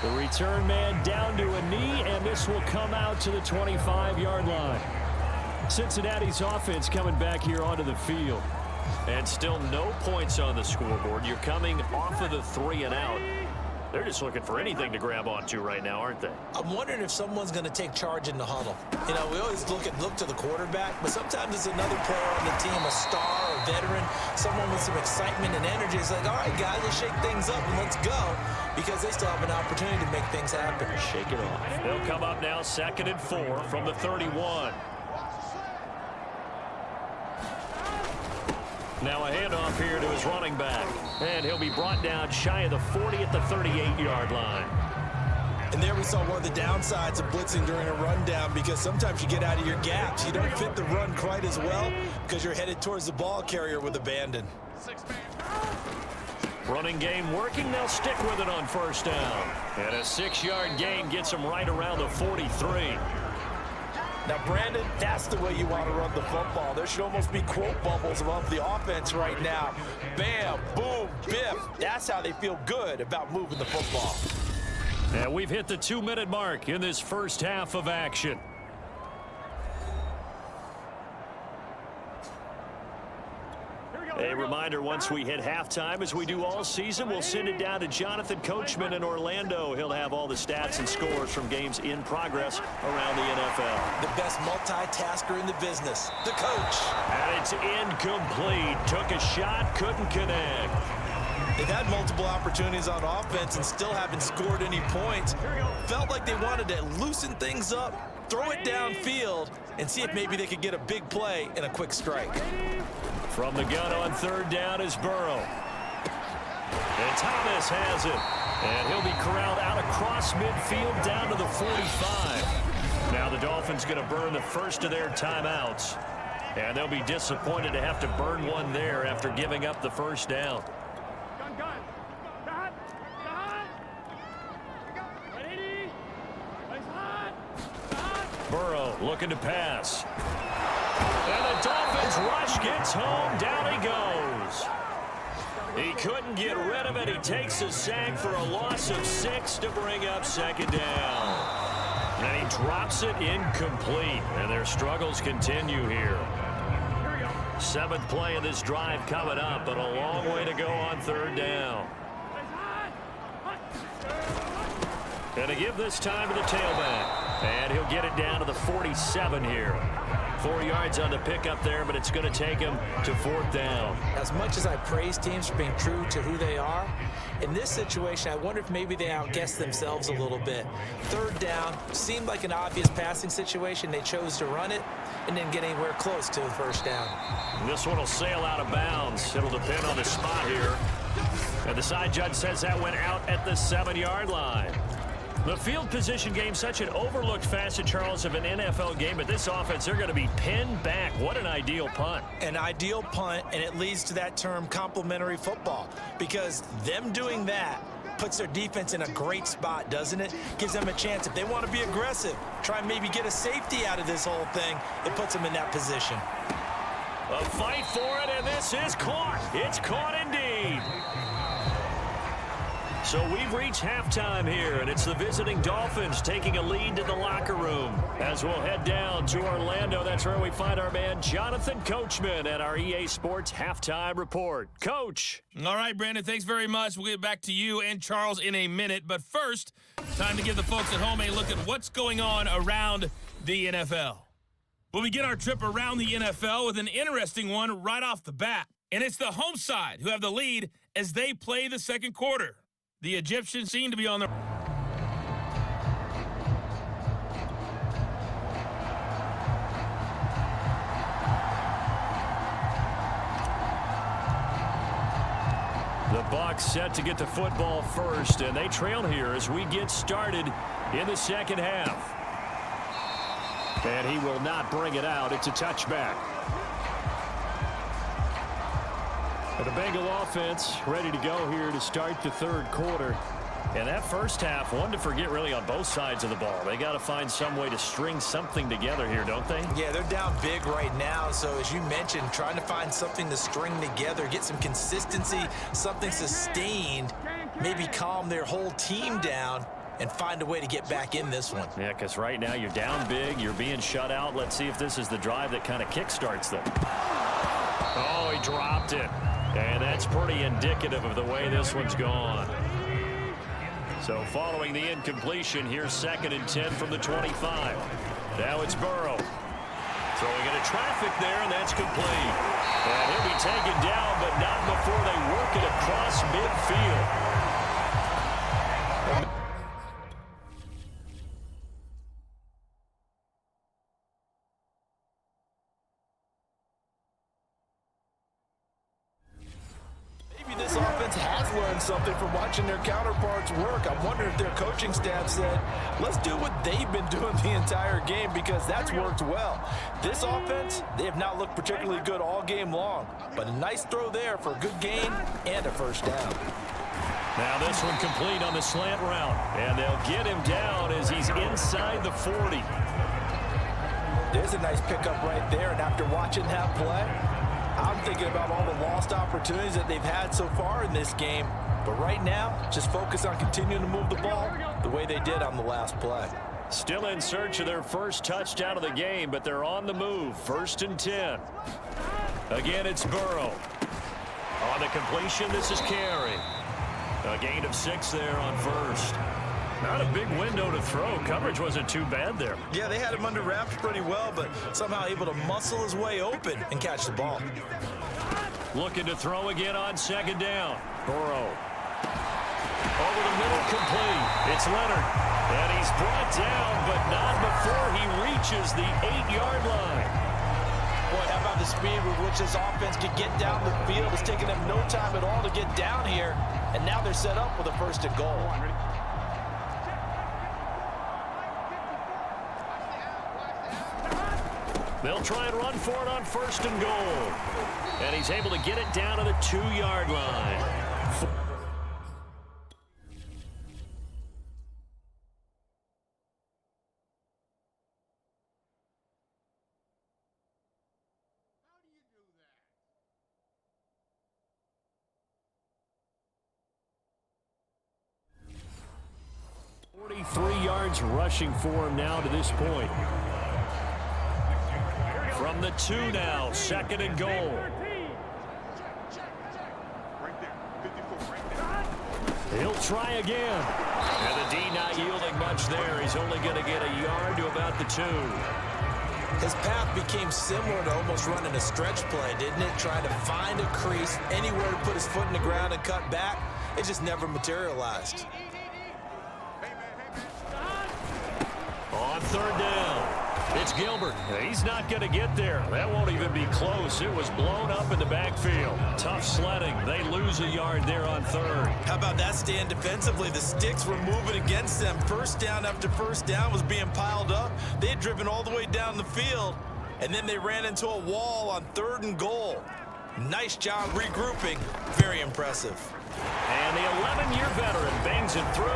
[SPEAKER 5] The return man down to a knee, and this will come out to the 25-yard line. Cincinnati's offense coming back here onto the field.
[SPEAKER 2] And still no points on the scoreboard. You're coming off of the 3 and out. They're just looking for anything to grab onto right now, aren't they?
[SPEAKER 3] I'm wondering if someone's going to take charge in the huddle. You know, we always look to the quarterback, but sometimes it's another player on the team, a star, a veteran, someone with some excitement and energy. It's like, all right, guys, let's shake things up and let's go, because they still have an opportunity to make things happen.
[SPEAKER 2] Shake it off. They'll come up now 2nd and 4 from the 31. Now a handoff here to his running back. And he'll be brought down shy of the 40 at the 38-yard line.
[SPEAKER 3] And there we saw one of the downsides of blitzing during a rundown, because sometimes you get out of your gaps. You don't fit the run quite as well because you're headed towards the ball carrier with abandon.
[SPEAKER 2] Running game working. They'll stick with it on 1st down. And a 6-yard gain gets him right around the 43.
[SPEAKER 3] Now, Brandon, that's the way you want to run the football. There should almost be quote bubbles above the offense right now. Bam, boom, biff. That's how they feel good about moving the football.
[SPEAKER 2] And we've hit the 2-minute mark in this first half of action. A reminder, once we hit halftime, as we do all season, we'll send it down to Jonathan Coachman in Orlando. He'll have all the stats and scores from games in progress around the NFL.
[SPEAKER 3] The best multitasker in the business, the coach.
[SPEAKER 2] And it's incomplete. Took a shot, couldn't connect.
[SPEAKER 3] They've had multiple opportunities on offense and still haven't scored any points. Felt like they wanted to loosen things up, throw it downfield, and see if maybe they could get a big play and a quick strike.
[SPEAKER 2] From the gun on 3rd down is Burrow. And Thomas has it. And he'll be corralled out across midfield down to the 45. Now the Dolphins going to burn the first of their timeouts. And they'll be disappointed to have to burn one there after giving up the 1st down. Burrow looking to pass. And the Dolphins rush gets home. Down he goes. He couldn't get rid of it. He takes a sack for a loss of 6 to bring up 2nd down. And he drops it incomplete. And their struggles continue here. 7th play of this drive coming up, but a long way to go on 3rd down. And to give this time to the tailback. And he'll get it down to the 47 here. 4 yards on the pickup there, but it's going to take him to 4th down.
[SPEAKER 3] As much as I praise teams for being true to who they are, in this situation, I wonder if maybe they outguessed themselves a little bit. 3rd down seemed like an obvious passing situation. They chose to run it and didn't get anywhere close to the 1st down.
[SPEAKER 2] This one will sail out of bounds. It'll depend on the spot here. And the side judge says that went out at the 7-yard line. The field position game, such an overlooked facet, Charles, of an NFL game, but this offense, they're going to be pinned back. What an ideal punt.
[SPEAKER 3] An ideal punt, and it leads to that term complementary football, because them doing that puts their defense in a great spot, doesn't it? Gives them a chance. If they want to be aggressive, try and maybe get a safety out of this whole thing, it puts them in that position.
[SPEAKER 2] A fight for it, and this is caught. It's caught indeed. So we've reached halftime here, and it's the visiting Dolphins taking a lead to the locker room. As we'll head down to Orlando, that's where we find our man Jonathan Coachman at our EA Sports Halftime Report. Coach.
[SPEAKER 6] All right, Brandon, thanks very much. We'll get back to you and Charles in a minute. But first, time to give the folks at home a look at what's going on around the NFL. We'll begin our trip around the NFL with an interesting one right off the bat. And it's the home side who have the lead as they play the second quarter. The Egyptians seem to be on the...
[SPEAKER 2] The Bucs set to get the football first, and they trail here as we get started in the second half. And he will not bring it out. It's a touchback. The Bengal offense ready to go here to start the third quarter. And that first half, one to forget really on both sides of the ball. They got to find some way to string something together here, don't they?
[SPEAKER 3] Yeah, they're down big right now. So as you mentioned, trying to find something to string together, get some consistency, something sustained, maybe calm their whole team down and find a way to get back in this one.
[SPEAKER 2] Yeah, because right now you're down big, you're being shut out. Let's see if this is the drive that kind of kickstarts them. Oh, he dropped it. And that's pretty indicative of the way this one's gone. So following the incompletion, here's 2nd and 10 from the 25. Now it's Burrow. Throwing into traffic there, and that's complete. And he'll be taken down, but not before they work it across midfield.
[SPEAKER 3] This offense has learned something from watching their counterparts work. I'm wondering if their coaching staff said, let's do what they've been doing the entire game because that's worked well. This offense, they have not looked particularly good all game long, but a nice throw there for a good gain and a first down.
[SPEAKER 2] Now this one complete on the slant route, and they'll get him down as he's inside the 40.
[SPEAKER 3] There's a nice pickup right there, and after watching that play, I'm thinking about all the lost opportunities that they've had so far in this game. But right now, just focus on continuing to move the ball the way they did on the last play.
[SPEAKER 2] Still in search of their first touchdown of the game, but they're on the move. 1st and 10. Again, it's Burrow. On the completion, this is Carey. A gain of 6 there on first. Not a big window to throw. Coverage wasn't too bad there.
[SPEAKER 3] Yeah, they had him under wraps pretty well, but somehow able to muscle his way open and catch the ball.
[SPEAKER 2] Looking to throw again on 2nd down. Burrow. Over the middle, complete. It's Leonard. And he's brought down, but not before he reaches the 8-yard line.
[SPEAKER 3] Boy, how about the speed with which this offense could get down the field? It's taken them no time at all to get down here, and now they're set up with a 1st and goal.
[SPEAKER 2] They'll try and run for it on 1st and goal. And he's able to get it down to the 2-yard line. How do you do that? 43 yards rushing for him now to this point. From the 2 now, 2nd and goal. He'll try again. And the D not yielding much there. He's only going to get a yard to about the 2.
[SPEAKER 3] His path became similar to almost running a stretch play, didn't it? Trying to find a crease, anywhere to put his foot in the ground and cut back. It just never materialized.
[SPEAKER 2] On 3rd down, it's Gilbert. He's not going to get there. That won't even be close. It was blown up in the backfield. Tough sledding. They lose a yard there on 3rd.
[SPEAKER 3] How about that stand defensively? The sticks were moving against them. First down after first down was being piled up. They had driven all the way down the field, and then they ran into a wall on 3rd and goal. Nice job regrouping. Very impressive.
[SPEAKER 2] And the 11-year veteran bangs it through.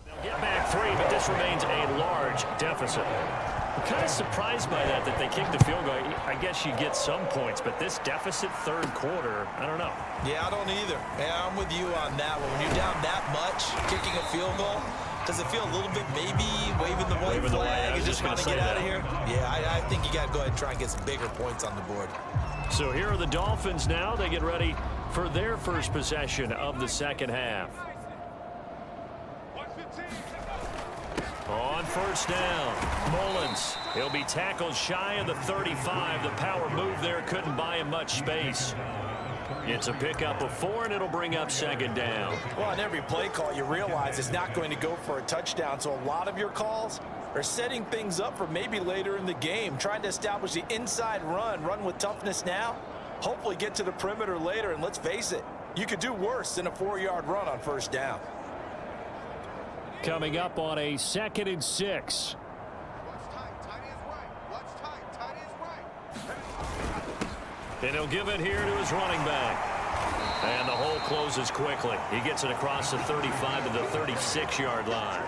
[SPEAKER 2] They'll get back 3, but this remains a large deficit. I'm kind of surprised by that they kicked the field goal. I guess you get some points, but this deficit third quarter, I don't know.
[SPEAKER 3] Yeah, I don't either. Yeah, I'm with you on that one. When you're down that much, kicking a field goal, does it feel a little bit maybe waving the white flag and just want to get out of here? Yeah, I think you got to go ahead and try and get some bigger points on the board.
[SPEAKER 2] So here are the Dolphins now. They get ready for their first possession of the second half. On first down, Mullins. He'll be tackled shy of the 35. The power move there couldn't buy him much space. It's a pickup of 4, and it'll bring up second down.
[SPEAKER 3] Well, on every play call, you realize it's not going to go for a touchdown, so a lot of your calls are setting things up for maybe later in the game, trying to establish the inside run with toughness now, hopefully get to the perimeter later, and let's face it, you could do worse than a 4-yard run on first down.
[SPEAKER 2] Coming up on a 2nd and 6. And he'll give it here to his running back. And the hole closes quickly. He gets it across the 35 to the 36-yard line.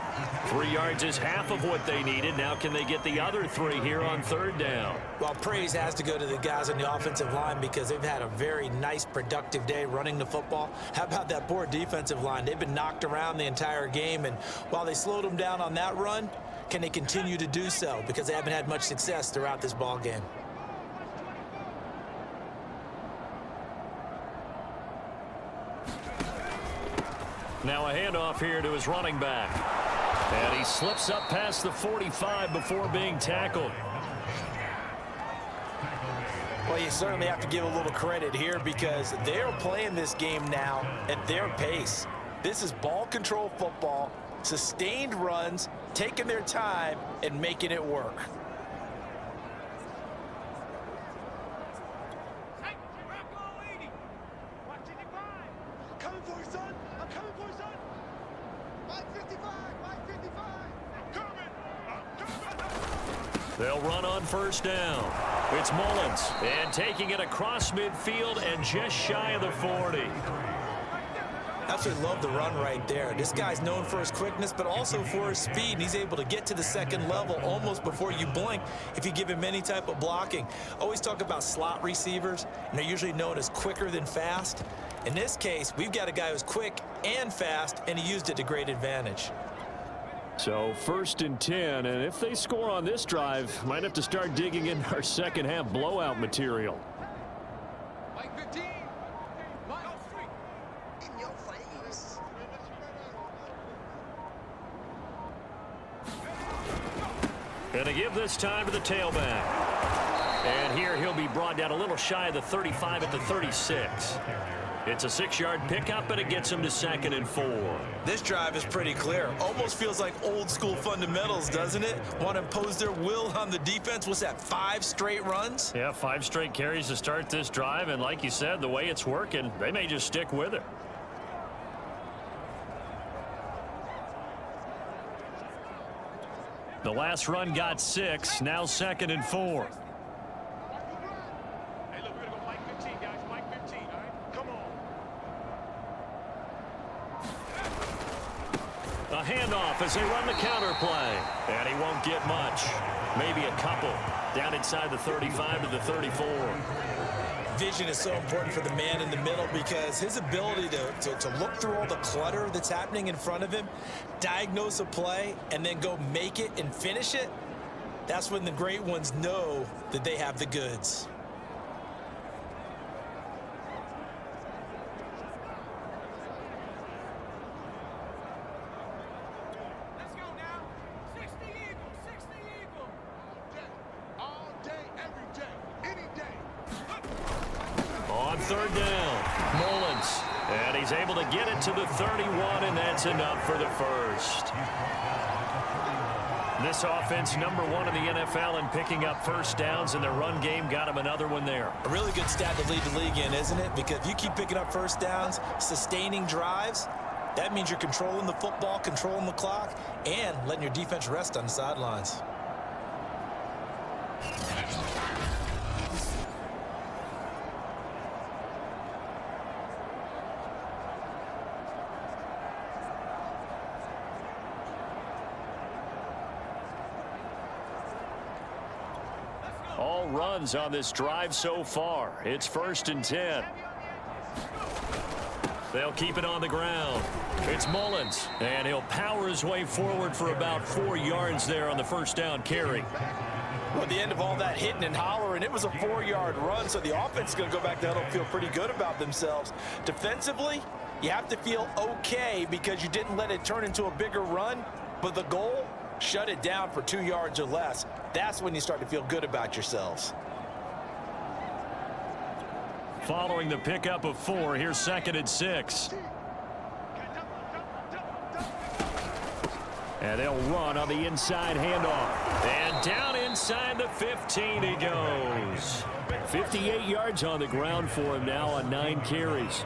[SPEAKER 2] 3 yards is half of what they needed. Now can they get the other 3 here on third down?
[SPEAKER 3] Well, praise has to go to the guys on the offensive line because they've had a very nice, productive day running the football. How about that poor defensive line? They've been knocked around the entire game, and while they slowed them down on that run, can they continue to do so? Because they haven't had much success throughout this ball game.
[SPEAKER 2] Now a handoff here to his running back. And he slips up past the 45 before being tackled.
[SPEAKER 3] Well, you certainly have to give a little credit here because they're playing this game now at their pace. This is ball control football, sustained runs, taking their time and making it work.
[SPEAKER 2] They'll run on first down. It's Mullins, and taking it across midfield and just shy of the 40.
[SPEAKER 3] Absolutely love the run right there. This guy's known for his quickness, but also for his speed. And he's able to get to the second level almost before you blink if you give him any type of blocking. Always talk about slot receivers, and they're usually known as quicker than fast. In this case, we've got a guy who's quick and fast, and he used it to great advantage.
[SPEAKER 2] So 1st and 10, and if they score on this drive, might have to start digging in our second half blowout material.
[SPEAKER 7] Mike 15. In your face.
[SPEAKER 2] And to give this time to the tailback. And here he'll be brought down a little shy of the 35 at the 36. It's a 6-yard pickup, and it gets him to 2nd and 4.
[SPEAKER 3] This drive is pretty clear. Almost feels like old school fundamentals, doesn't it? Want to impose their will on the defense. What's that, 5 straight runs?
[SPEAKER 2] Yeah, 5 straight carries to start this drive, and like you said, the way it's working, they may just stick with it. The last run got 6, now 2nd and 4. A handoff as they run the counter play. And he won't get much. Maybe a couple. Down inside the 35 to the 34.
[SPEAKER 3] Vision is so important for the man in the middle because his ability to look through all the clutter that's happening in front of him, diagnose a play, and then go make it and finish it, that's when the great ones know that they have the goods.
[SPEAKER 2] Third down, Mullins, and he's able to get it to the 31, and that's enough for the first. This offense, #1 in the NFL in picking up first downs, and their run game got him another one there.
[SPEAKER 3] A really good stat to lead the league in, isn't it? Because if you keep picking up first downs, sustaining drives, that means you're controlling the football, controlling the clock, and letting your defense rest on the sidelines.
[SPEAKER 5] no runs on this drive so far. It's 1st and 10. They'll keep it on the ground. It's Mullins, and he'll power his way forward for about 4 yards there on the first down carry.
[SPEAKER 3] Well, at the end of all that hitting and hollering, it was a 4-yard run, so the offense is going to go back to huddle and feel pretty good about themselves. Defensively, you have to feel okay because you didn't let it turn into a bigger run, but the goal, shut it down for 2 yards or less. That's when you start to feel good about yourselves.
[SPEAKER 5] Following the pickup of 4, here's 2nd and 6. And they'll run on the inside handoff. And down inside the 15 he goes. 58 yards on the ground for him now on 9 carries.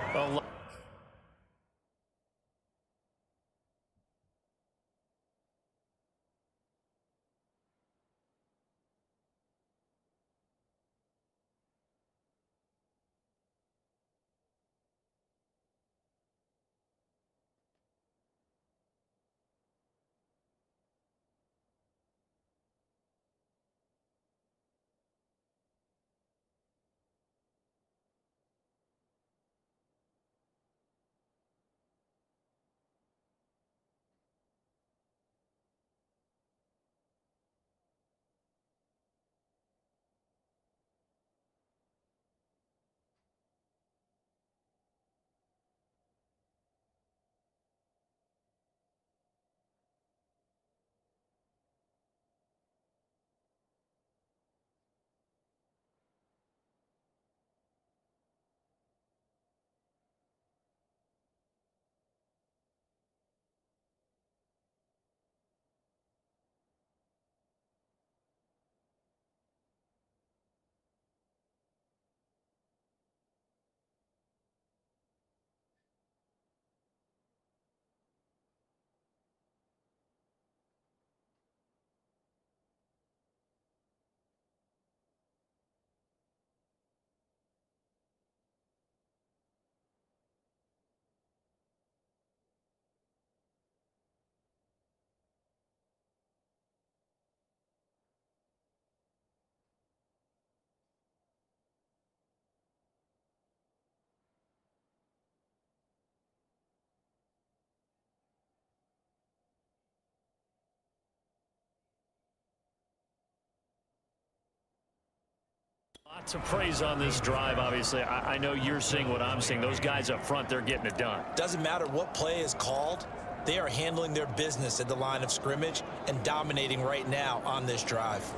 [SPEAKER 5] Lots of praise on this drive, obviously. I know you're seeing what I'm seeing. Those guys up front, they're getting it done.
[SPEAKER 3] Doesn't matter what play is called. They are handling their business at the line of scrimmage and dominating right now on this drive.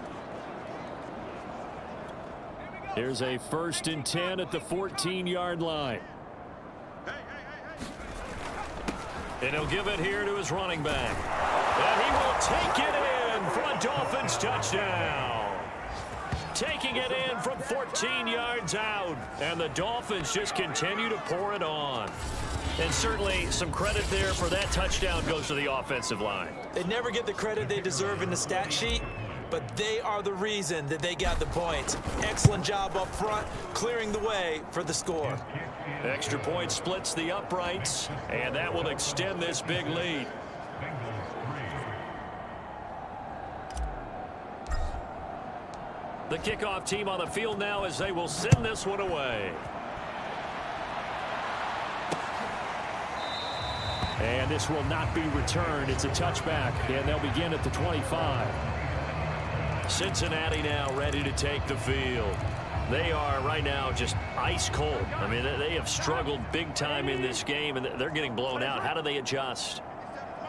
[SPEAKER 5] Here's a 1st and 10 at the 14-yard line. And he'll give it here to his running back. And he will take it in for a Dolphins touchdown. Taking it in from 14 yards out. And the Dolphins just continue to pour it on. And certainly some credit there for that touchdown goes to the offensive line.
[SPEAKER 3] They never get the credit they deserve in the stat sheet, but they are the reason that they got the points. Excellent job up front, clearing the way for the score.
[SPEAKER 5] Extra point splits the uprights, and that will extend this big lead. The kickoff team on the field now as they will send this one away. And this will not be returned. It's a touchback, and they'll begin at the 25. Cincinnati now ready to take the field. They are right now just ice cold. I mean, they have struggled big time in this game, and they're getting blown out. How do they adjust?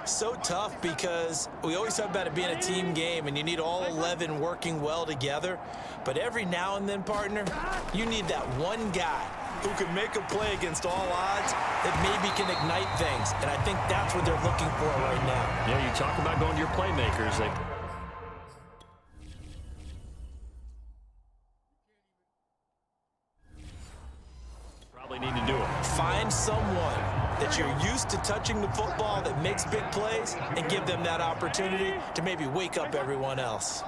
[SPEAKER 3] So tough because we always talk about it being a team game and you need all 11 working well together. But every now and then, partner, you need that one guy who can make a play against all odds that maybe can ignite things. And I think that's what they're looking for right now.
[SPEAKER 5] Yeah, you talk about going to your playmakers. They probably need to do it.
[SPEAKER 3] Find someone that you're used to touching the football that makes big plays and give them that opportunity to maybe wake up everyone else.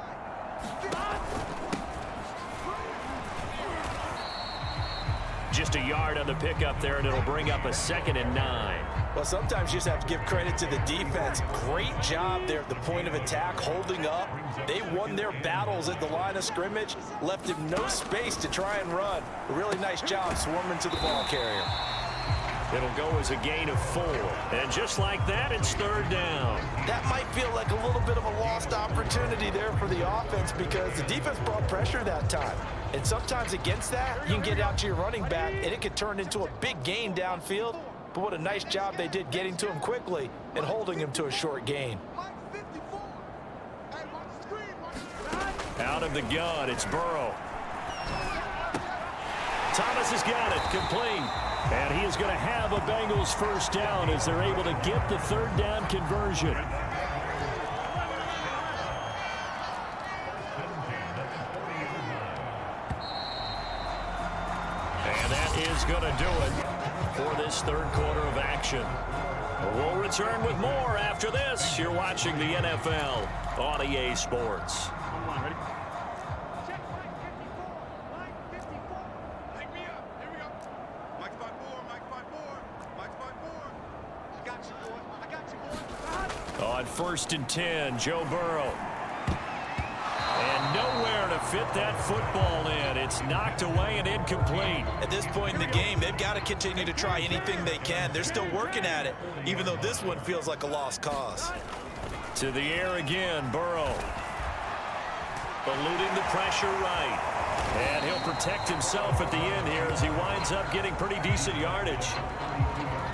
[SPEAKER 5] Just a yard on the pickup there, and it'll bring up a 2nd and 9.
[SPEAKER 3] Well, sometimes you just have to give credit to the defense. Great job there at the point of attack, holding up, They won their battles at the line of scrimmage, left him no space to try and run. A really nice job swarming to the ball carrier.
[SPEAKER 2] It'll go as a gain of 4. And just like that, it's third down.
[SPEAKER 3] That might feel like a little bit of a lost opportunity there for the offense because the defense brought pressure that time. And sometimes against that, you can get out to your running back, and it could turn into a big gain downfield. But what a nice job they did getting to him quickly and holding him to a short gain.
[SPEAKER 2] Out of the gun, it's Burrow. Thomas has got it, complete. And he is going to have a Bengals first down as they're able to get the third down conversion. And that is going to do it for this third quarter of action. We'll return with more after this. You're watching the NFL on EA Sports. On 1st and 10, Joe Burrow. And nowhere to fit that football in. It's knocked away and incomplete.
[SPEAKER 3] At this point in the game, they've got to continue to try anything they can. They're still working at it, even though this one feels like a lost cause.
[SPEAKER 2] To the air again, Burrow. Eluding the pressure right. And he'll protect himself at the end here as he winds up getting pretty decent yardage.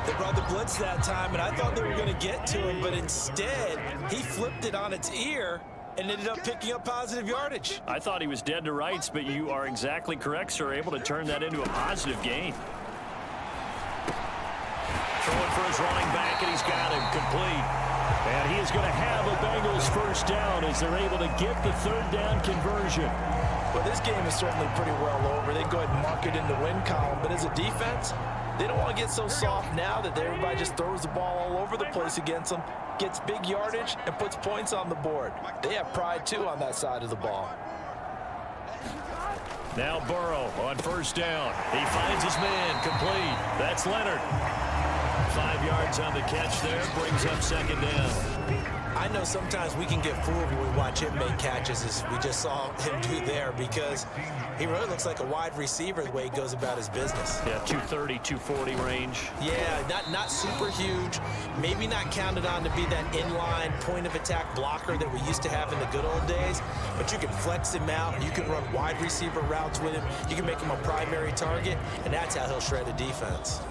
[SPEAKER 3] They brought the blitz that time, and I thought they were going to get to him, but instead, he flipped it on its ear and ended up picking up positive yardage.
[SPEAKER 2] I thought he was dead to rights, but you are exactly correct, sir. Able to turn that into a positive gain. Throwing for his running back, and he's got him complete. And he is going to have a Bengals first down as they're able to get the third down conversion.
[SPEAKER 3] Well, this game is certainly pretty well over. They go ahead and mark it in the win column, but as a defense, they don't want to get so soft now that everybody just throws the ball all over the place against them, gets big yardage, and puts points on the board. They have pride, too, on that side of the ball.
[SPEAKER 2] Now Burrow on first down. He finds his man complete. That's Leonard. 5 yards on the catch there. Brings up second down.
[SPEAKER 3] I know sometimes we can get fooled when we watch him make catches, as we just saw him do there, because he really looks like a wide receiver the way he goes about his business.
[SPEAKER 2] Yeah, 230, 240 range.
[SPEAKER 3] Yeah, not super huge. Maybe not counted on to be that inline point-of-attack blocker that we used to have in the good old days, but you can flex him out. You can run wide receiver routes with him. You can make him a primary target, and that's how he'll shred a defense.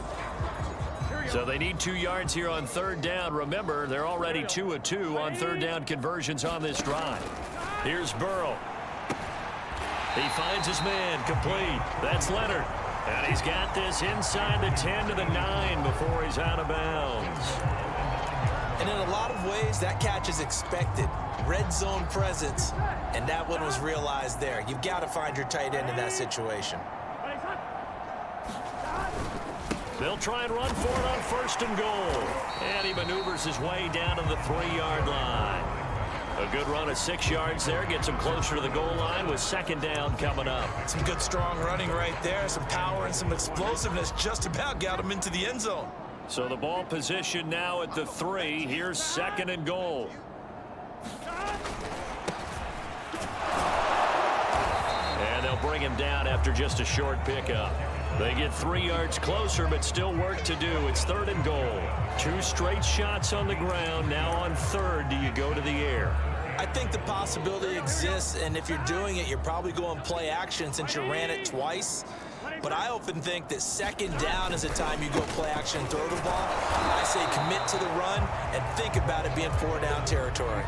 [SPEAKER 2] So they need 2 yards here on third down. Remember, they're already 2 of 2 on third down conversions on this drive. Here's Burrow. He finds his man complete. That's Leonard. And he's got this inside the 10 to the 9 before he's out of bounds.
[SPEAKER 3] And in a lot of ways, that catch is expected. Red zone presence, and that one was realized there. You've got to find your tight end in that situation.
[SPEAKER 2] They'll try and run for it on 1st and goal. And he maneuvers his way down to the 3-yard line. A good run of 6 yards there. Gets him closer to the goal line with second down coming up.
[SPEAKER 3] Some good, strong running right there. Some power and some explosiveness just about got him into the end zone.
[SPEAKER 2] So the ball position now at the 3. Here's 2nd and goal. And they'll bring him down after just a short pickup. They get 3 yards closer, but still work to do. It's 3rd and goal. 2 straight shots on the ground. Now on 3rd, do you go to the air?
[SPEAKER 3] I think the possibility exists, and if you're doing it, you're probably going play action since you ran it twice. But I often think that 2nd down is the time you go play action and throw the ball. I say commit to the run and think about it being 4-down territory.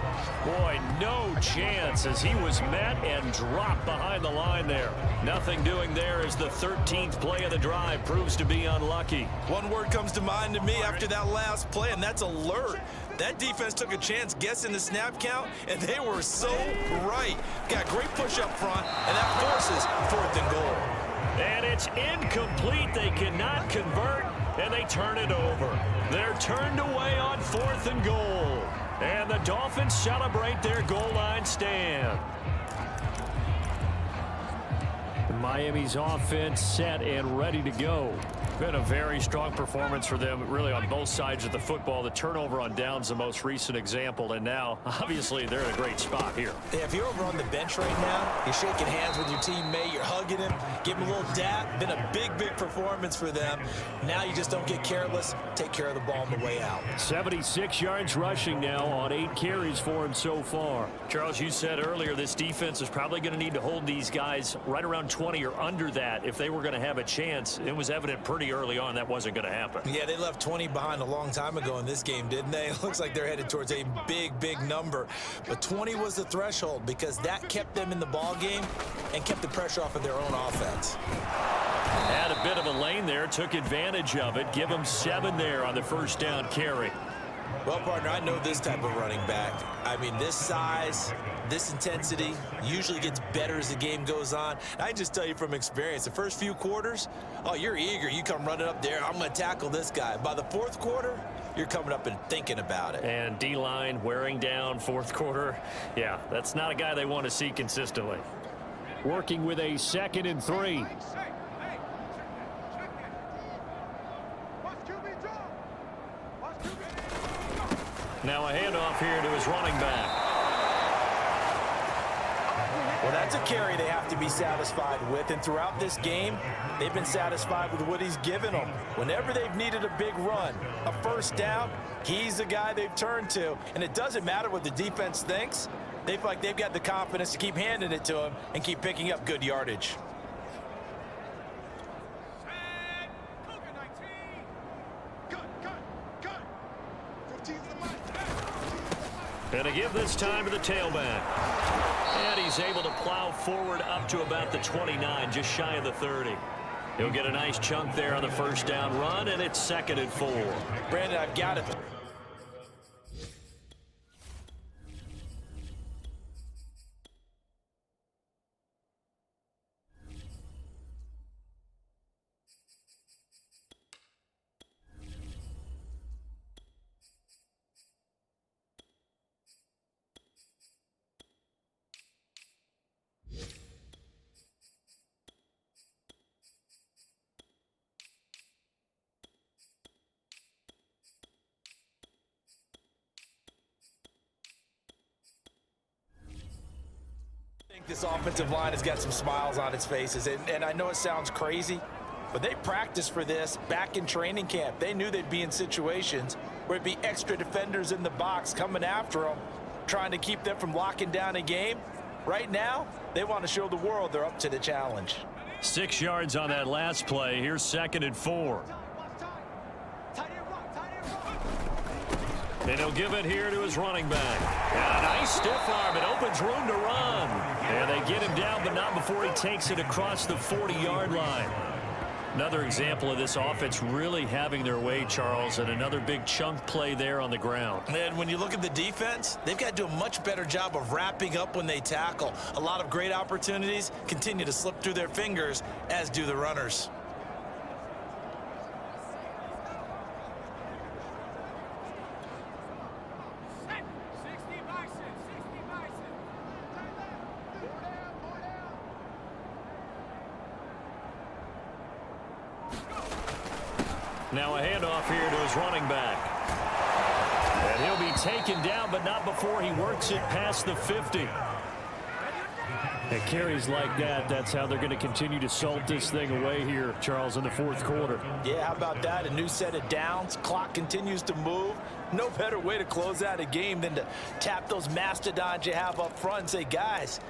[SPEAKER 2] Boy, no chance as he was met and dropped behind the line there. Nothing doing there as the 13th play of the drive proves to be unlucky.
[SPEAKER 3] One word comes to mind to me after that last play, and that's alert. That defense took a chance guessing the snap count, and they were so right. Got great push up front, and that forces 4th and goal.
[SPEAKER 2] And it's incomplete. They cannot convert, and they turn it over. They're turned away on 4th and goal. And the Dolphins celebrate their goal line stand.
[SPEAKER 5] Miami's offense set and ready to go. Been a very strong performance for them, really, on both sides of the football. The turnover on downs, the most recent example, and now, obviously, they're in a great spot here.
[SPEAKER 3] Yeah, if you're over on the bench right now, you're shaking hands with your teammate, you're hugging him, give him a little dap. Been a big, big performance for them. Now you just don't get careless. Take care of the ball on the way out.
[SPEAKER 5] 76 yards rushing now on 8 carries for him so far. Charles, you said earlier this defense is probably going to need to hold these guys right around 20 or under that if they were going to have a chance. It was evident pretty early on that wasn't going to happen.
[SPEAKER 3] Yeah, they left 20 behind a long time ago in this game, didn't they? It looks like they're headed towards a big, big number. But 20 was the threshold because that kept them in the ball game and kept the pressure off of their own offense.
[SPEAKER 5] Had a bit of a lane there, took advantage of it. Give them 7 there on the first down carry.
[SPEAKER 3] Well, partner, I know this type of running back. I mean, this size, this intensity usually gets better as the game goes on. I can just tell you from experience, the first few quarters, oh, you're eager. You come running up there, I'm going to tackle this guy. By the fourth quarter, you're coming up and thinking about it.
[SPEAKER 5] And D-line wearing down fourth quarter. Yeah, that's not a guy they want to see consistently. Working with a 2nd and 3. Now a handoff here to his running back.
[SPEAKER 3] Well, that's a carry they have to be satisfied with, and throughout this game, they've been satisfied with what he's given them. Whenever they've needed a big run, a first down, he's the guy they've turned to, and it doesn't matter what the defense thinks. They feel like they've got the confidence to keep handing it to him and keep picking up good yardage.
[SPEAKER 5] And to give this time to the tailback. And he's able to plow forward up to about the 29, just shy of the 30. He'll get a nice chunk there on the first down run, and it's 2nd and 4.
[SPEAKER 3] Brandon, I've got it. I think this offensive line has got some smiles on its faces, and I know it sounds crazy, but they practiced for this back in training camp. They knew they'd be in situations where it'd be extra defenders in the box coming after them, trying to keep them from locking down a game. Right now, they want to show the world they're up to the challenge.
[SPEAKER 5] 6 yards on that last play. Here's 2nd and 4. And he'll give it here to his running back. And a nice stiff arm. It opens room to run. And they get him down, but not before he takes it across the 40-yard line. Another example of this offense really having their way, Charles, and another big chunk play there on the ground.
[SPEAKER 3] And when you look at the defense, they've got to do a much better job of wrapping up when they tackle. A lot of great opportunities continue to slip through their fingers, as do the runners.
[SPEAKER 5] Now a handoff here to his running back. And he'll be taken down, but not before he works it past the 50. And carries like that, that's how they're going to continue to salt this thing away here, Charles, in the fourth quarter.
[SPEAKER 3] Yeah, how about that? A new set of downs. Clock continues to move. No better way to close out a game than to tap those mastodons you have up front and say, guys,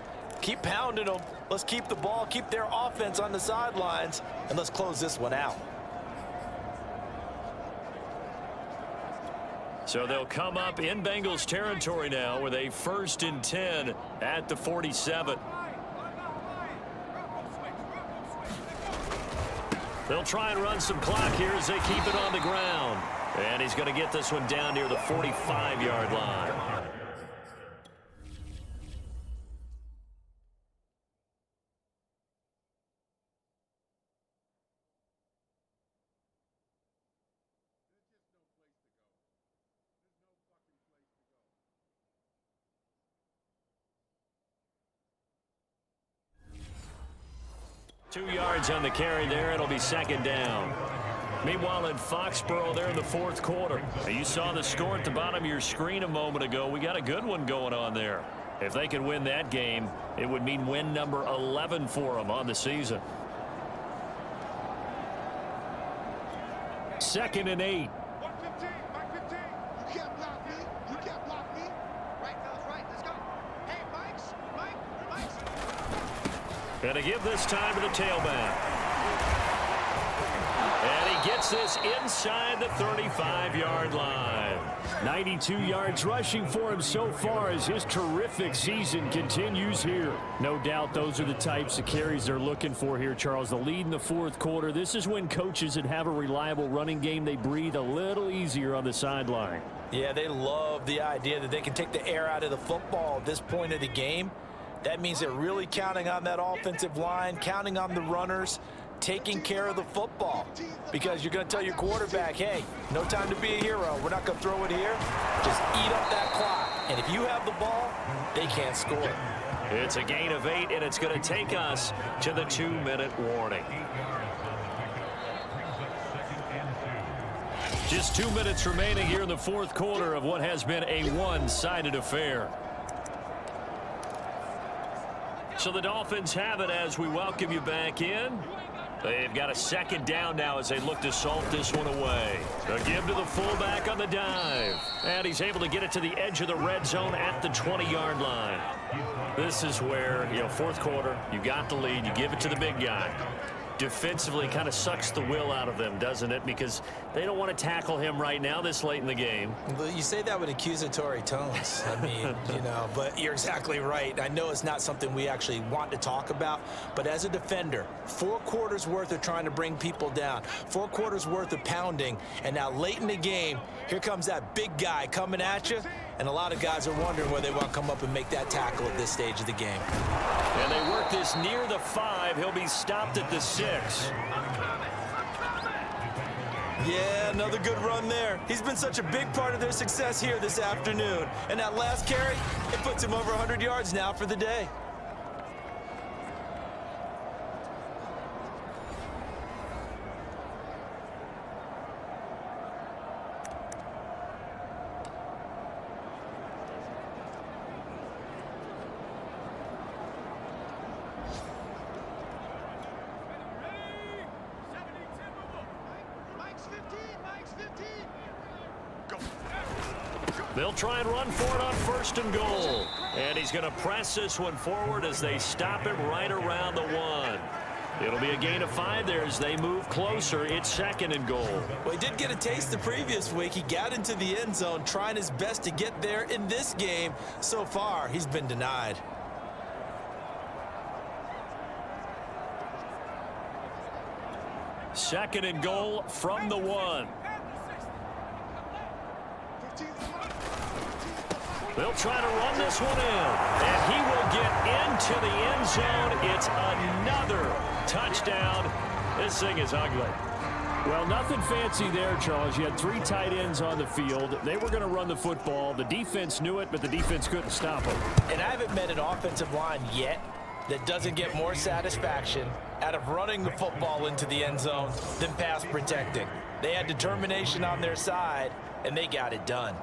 [SPEAKER 3] keep pounding them. Let's keep the ball, keep their offense on the sidelines, and let's close this one out.
[SPEAKER 5] So they'll come up in Bengals territory now with a 1st and 10 at the 47. They'll try and run some clock here as they keep it on the ground. And he's going to get this one down near the 45-yard line.
[SPEAKER 2] 2 yards on the carry there. It'll be second down. Meanwhile, in Foxborough, there in the fourth quarter. You saw the score at the bottom of your screen a moment ago. We got a good one going on there. If they could win that game, it would mean win number 11 for them on the season. 2nd and 8.
[SPEAKER 7] 115, Mike 15. You can't block me. You can't block me. Right, fellas, right. Let's go. Hey, Mike's.
[SPEAKER 2] Going to give this time to the tailback. And he gets this inside the 35-yard line.
[SPEAKER 5] 92 yards rushing for him so far as his terrific season continues here. No doubt those are the types of carries they're looking for here, Charles. The lead in the fourth quarter. This is when coaches that have a reliable running game, they breathe a little easier on the sideline.
[SPEAKER 3] Yeah, they love the idea that they can take the air out of the football at this point of the game. That means they're really counting on that offensive line, counting on the runners, taking care of the football, because you're going to tell your quarterback, hey, no time to be a hero. We're not going to throw it here. Just eat up that clock. And if you have the ball, they can't score.
[SPEAKER 2] It's a gain of 8, and it's going to take us to the 2-minute warning. Just 2 minutes remaining here in the fourth quarter of what has been a one-sided affair. So the Dolphins have it as we welcome you back in. They've got a second down now as they look to salt this one away. A give to the fullback on the dive. And he's able to get it to the edge of the red zone at the 20-yard line. This is where, fourth quarter, you got the lead, you give it to the big guy. Defensively kind of sucks the will out of them, doesn't it? Because they don't want to tackle him right now this late in the game.
[SPEAKER 3] But you say that with accusatory tones. I mean, but you're exactly right. I know it's not something we actually want to talk about, but as a defender, 4 quarters worth of trying to bring people down, 4 quarters worth of pounding, and now late in the game, here comes that big guy coming at you, and a lot of guys are wondering whether they want to come up and make that tackle at this stage of the game.
[SPEAKER 2] And they work this near the 5. He'll be stopped at the 6.
[SPEAKER 3] Yeah, another good run there. He's been such a big part of their success here this afternoon. And that last carry, it puts him over 100 yards now for the day.
[SPEAKER 2] They'll try and run for it on 1st and goal. And he's going to press this one forward as they stop him right around the 1. It'll be a gain of 5 there as they move closer. It's 2nd and goal.
[SPEAKER 3] Well, he did get a taste the previous week. He got into the end zone trying his best to get there in this game. So far, he's been denied.
[SPEAKER 2] Second and goal from the 1. They'll try to run this one in, and he will get into the end zone. It's another touchdown. This thing is ugly.
[SPEAKER 5] Well, nothing fancy there, Charles. You had 3 tight ends on the field. They were going to run the football. The defense knew it, but the defense couldn't stop them.
[SPEAKER 3] And I haven't met an offensive line yet that doesn't get more satisfaction out of running the football into the end zone than pass protecting. They had determination on their side, and they got it done.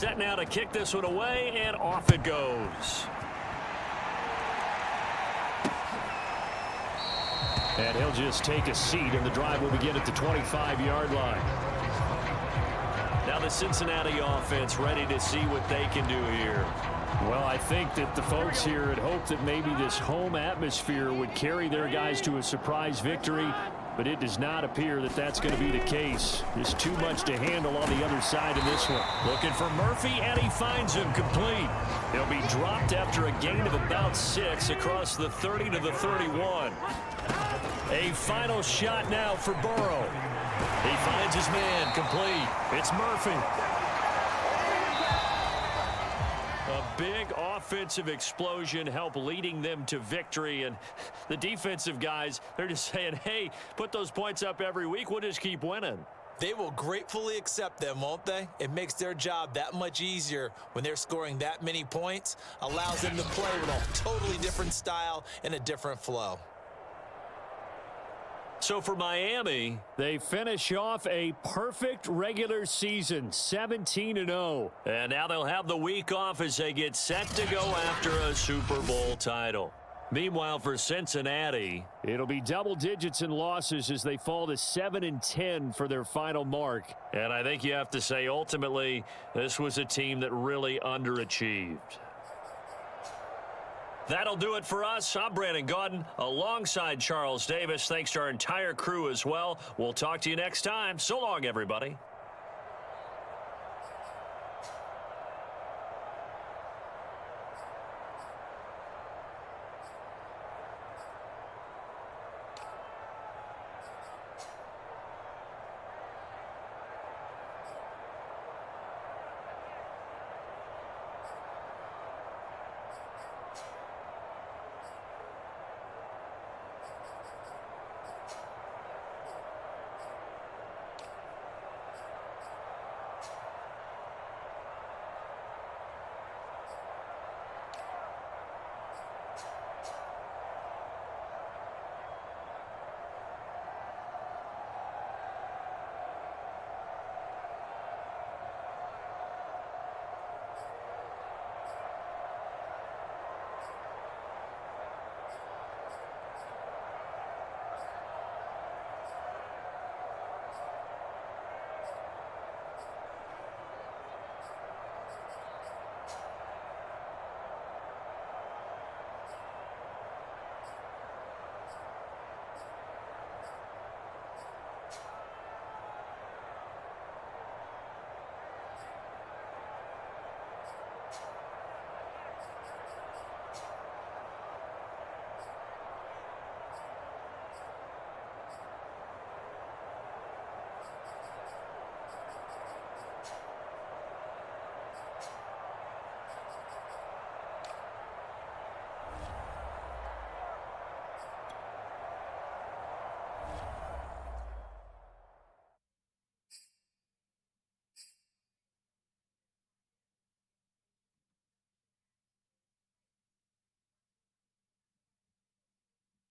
[SPEAKER 2] Set now to kick this one away, and off it goes.
[SPEAKER 5] And he'll just take a seat, and the drive will begin at the 25-yard line.
[SPEAKER 2] Now the Cincinnati offense ready to see what they can do here.
[SPEAKER 5] Well, I think that the folks here had hoped that maybe this home atmosphere would carry their guys to a surprise victory, but it does not appear that that's going to be the case. There's too much to handle on the other side of this one.
[SPEAKER 2] Looking for Murphy, and he finds him complete. He'll be dropped after a gain of about 6 across the 30 to the 31. A final shot now for Burrow. He finds his man complete. It's Murphy. A big offensive explosion helped leading them to victory, and the defensive guys, they're just saying, hey, put those points up every week. We'll just keep winning.
[SPEAKER 3] They will gratefully accept them, won't they? It makes their job that much easier when they're scoring that many points, allows them to play with a totally different style and a different flow.
[SPEAKER 2] So for Miami,
[SPEAKER 5] they finish off a perfect regular season, 17-0.
[SPEAKER 2] And now they'll have the week off as they get set to go after a Super Bowl title. Meanwhile, for Cincinnati,
[SPEAKER 5] it'll be double digits in losses as they fall to 7-10 for their final mark.
[SPEAKER 2] And I think you have to say, ultimately, this was a team that really underachieved. That'll do it for us. I'm Brandon Gaudin alongside Charles Davis. Thanks to our entire crew as well. We'll talk to you next time. So long, everybody.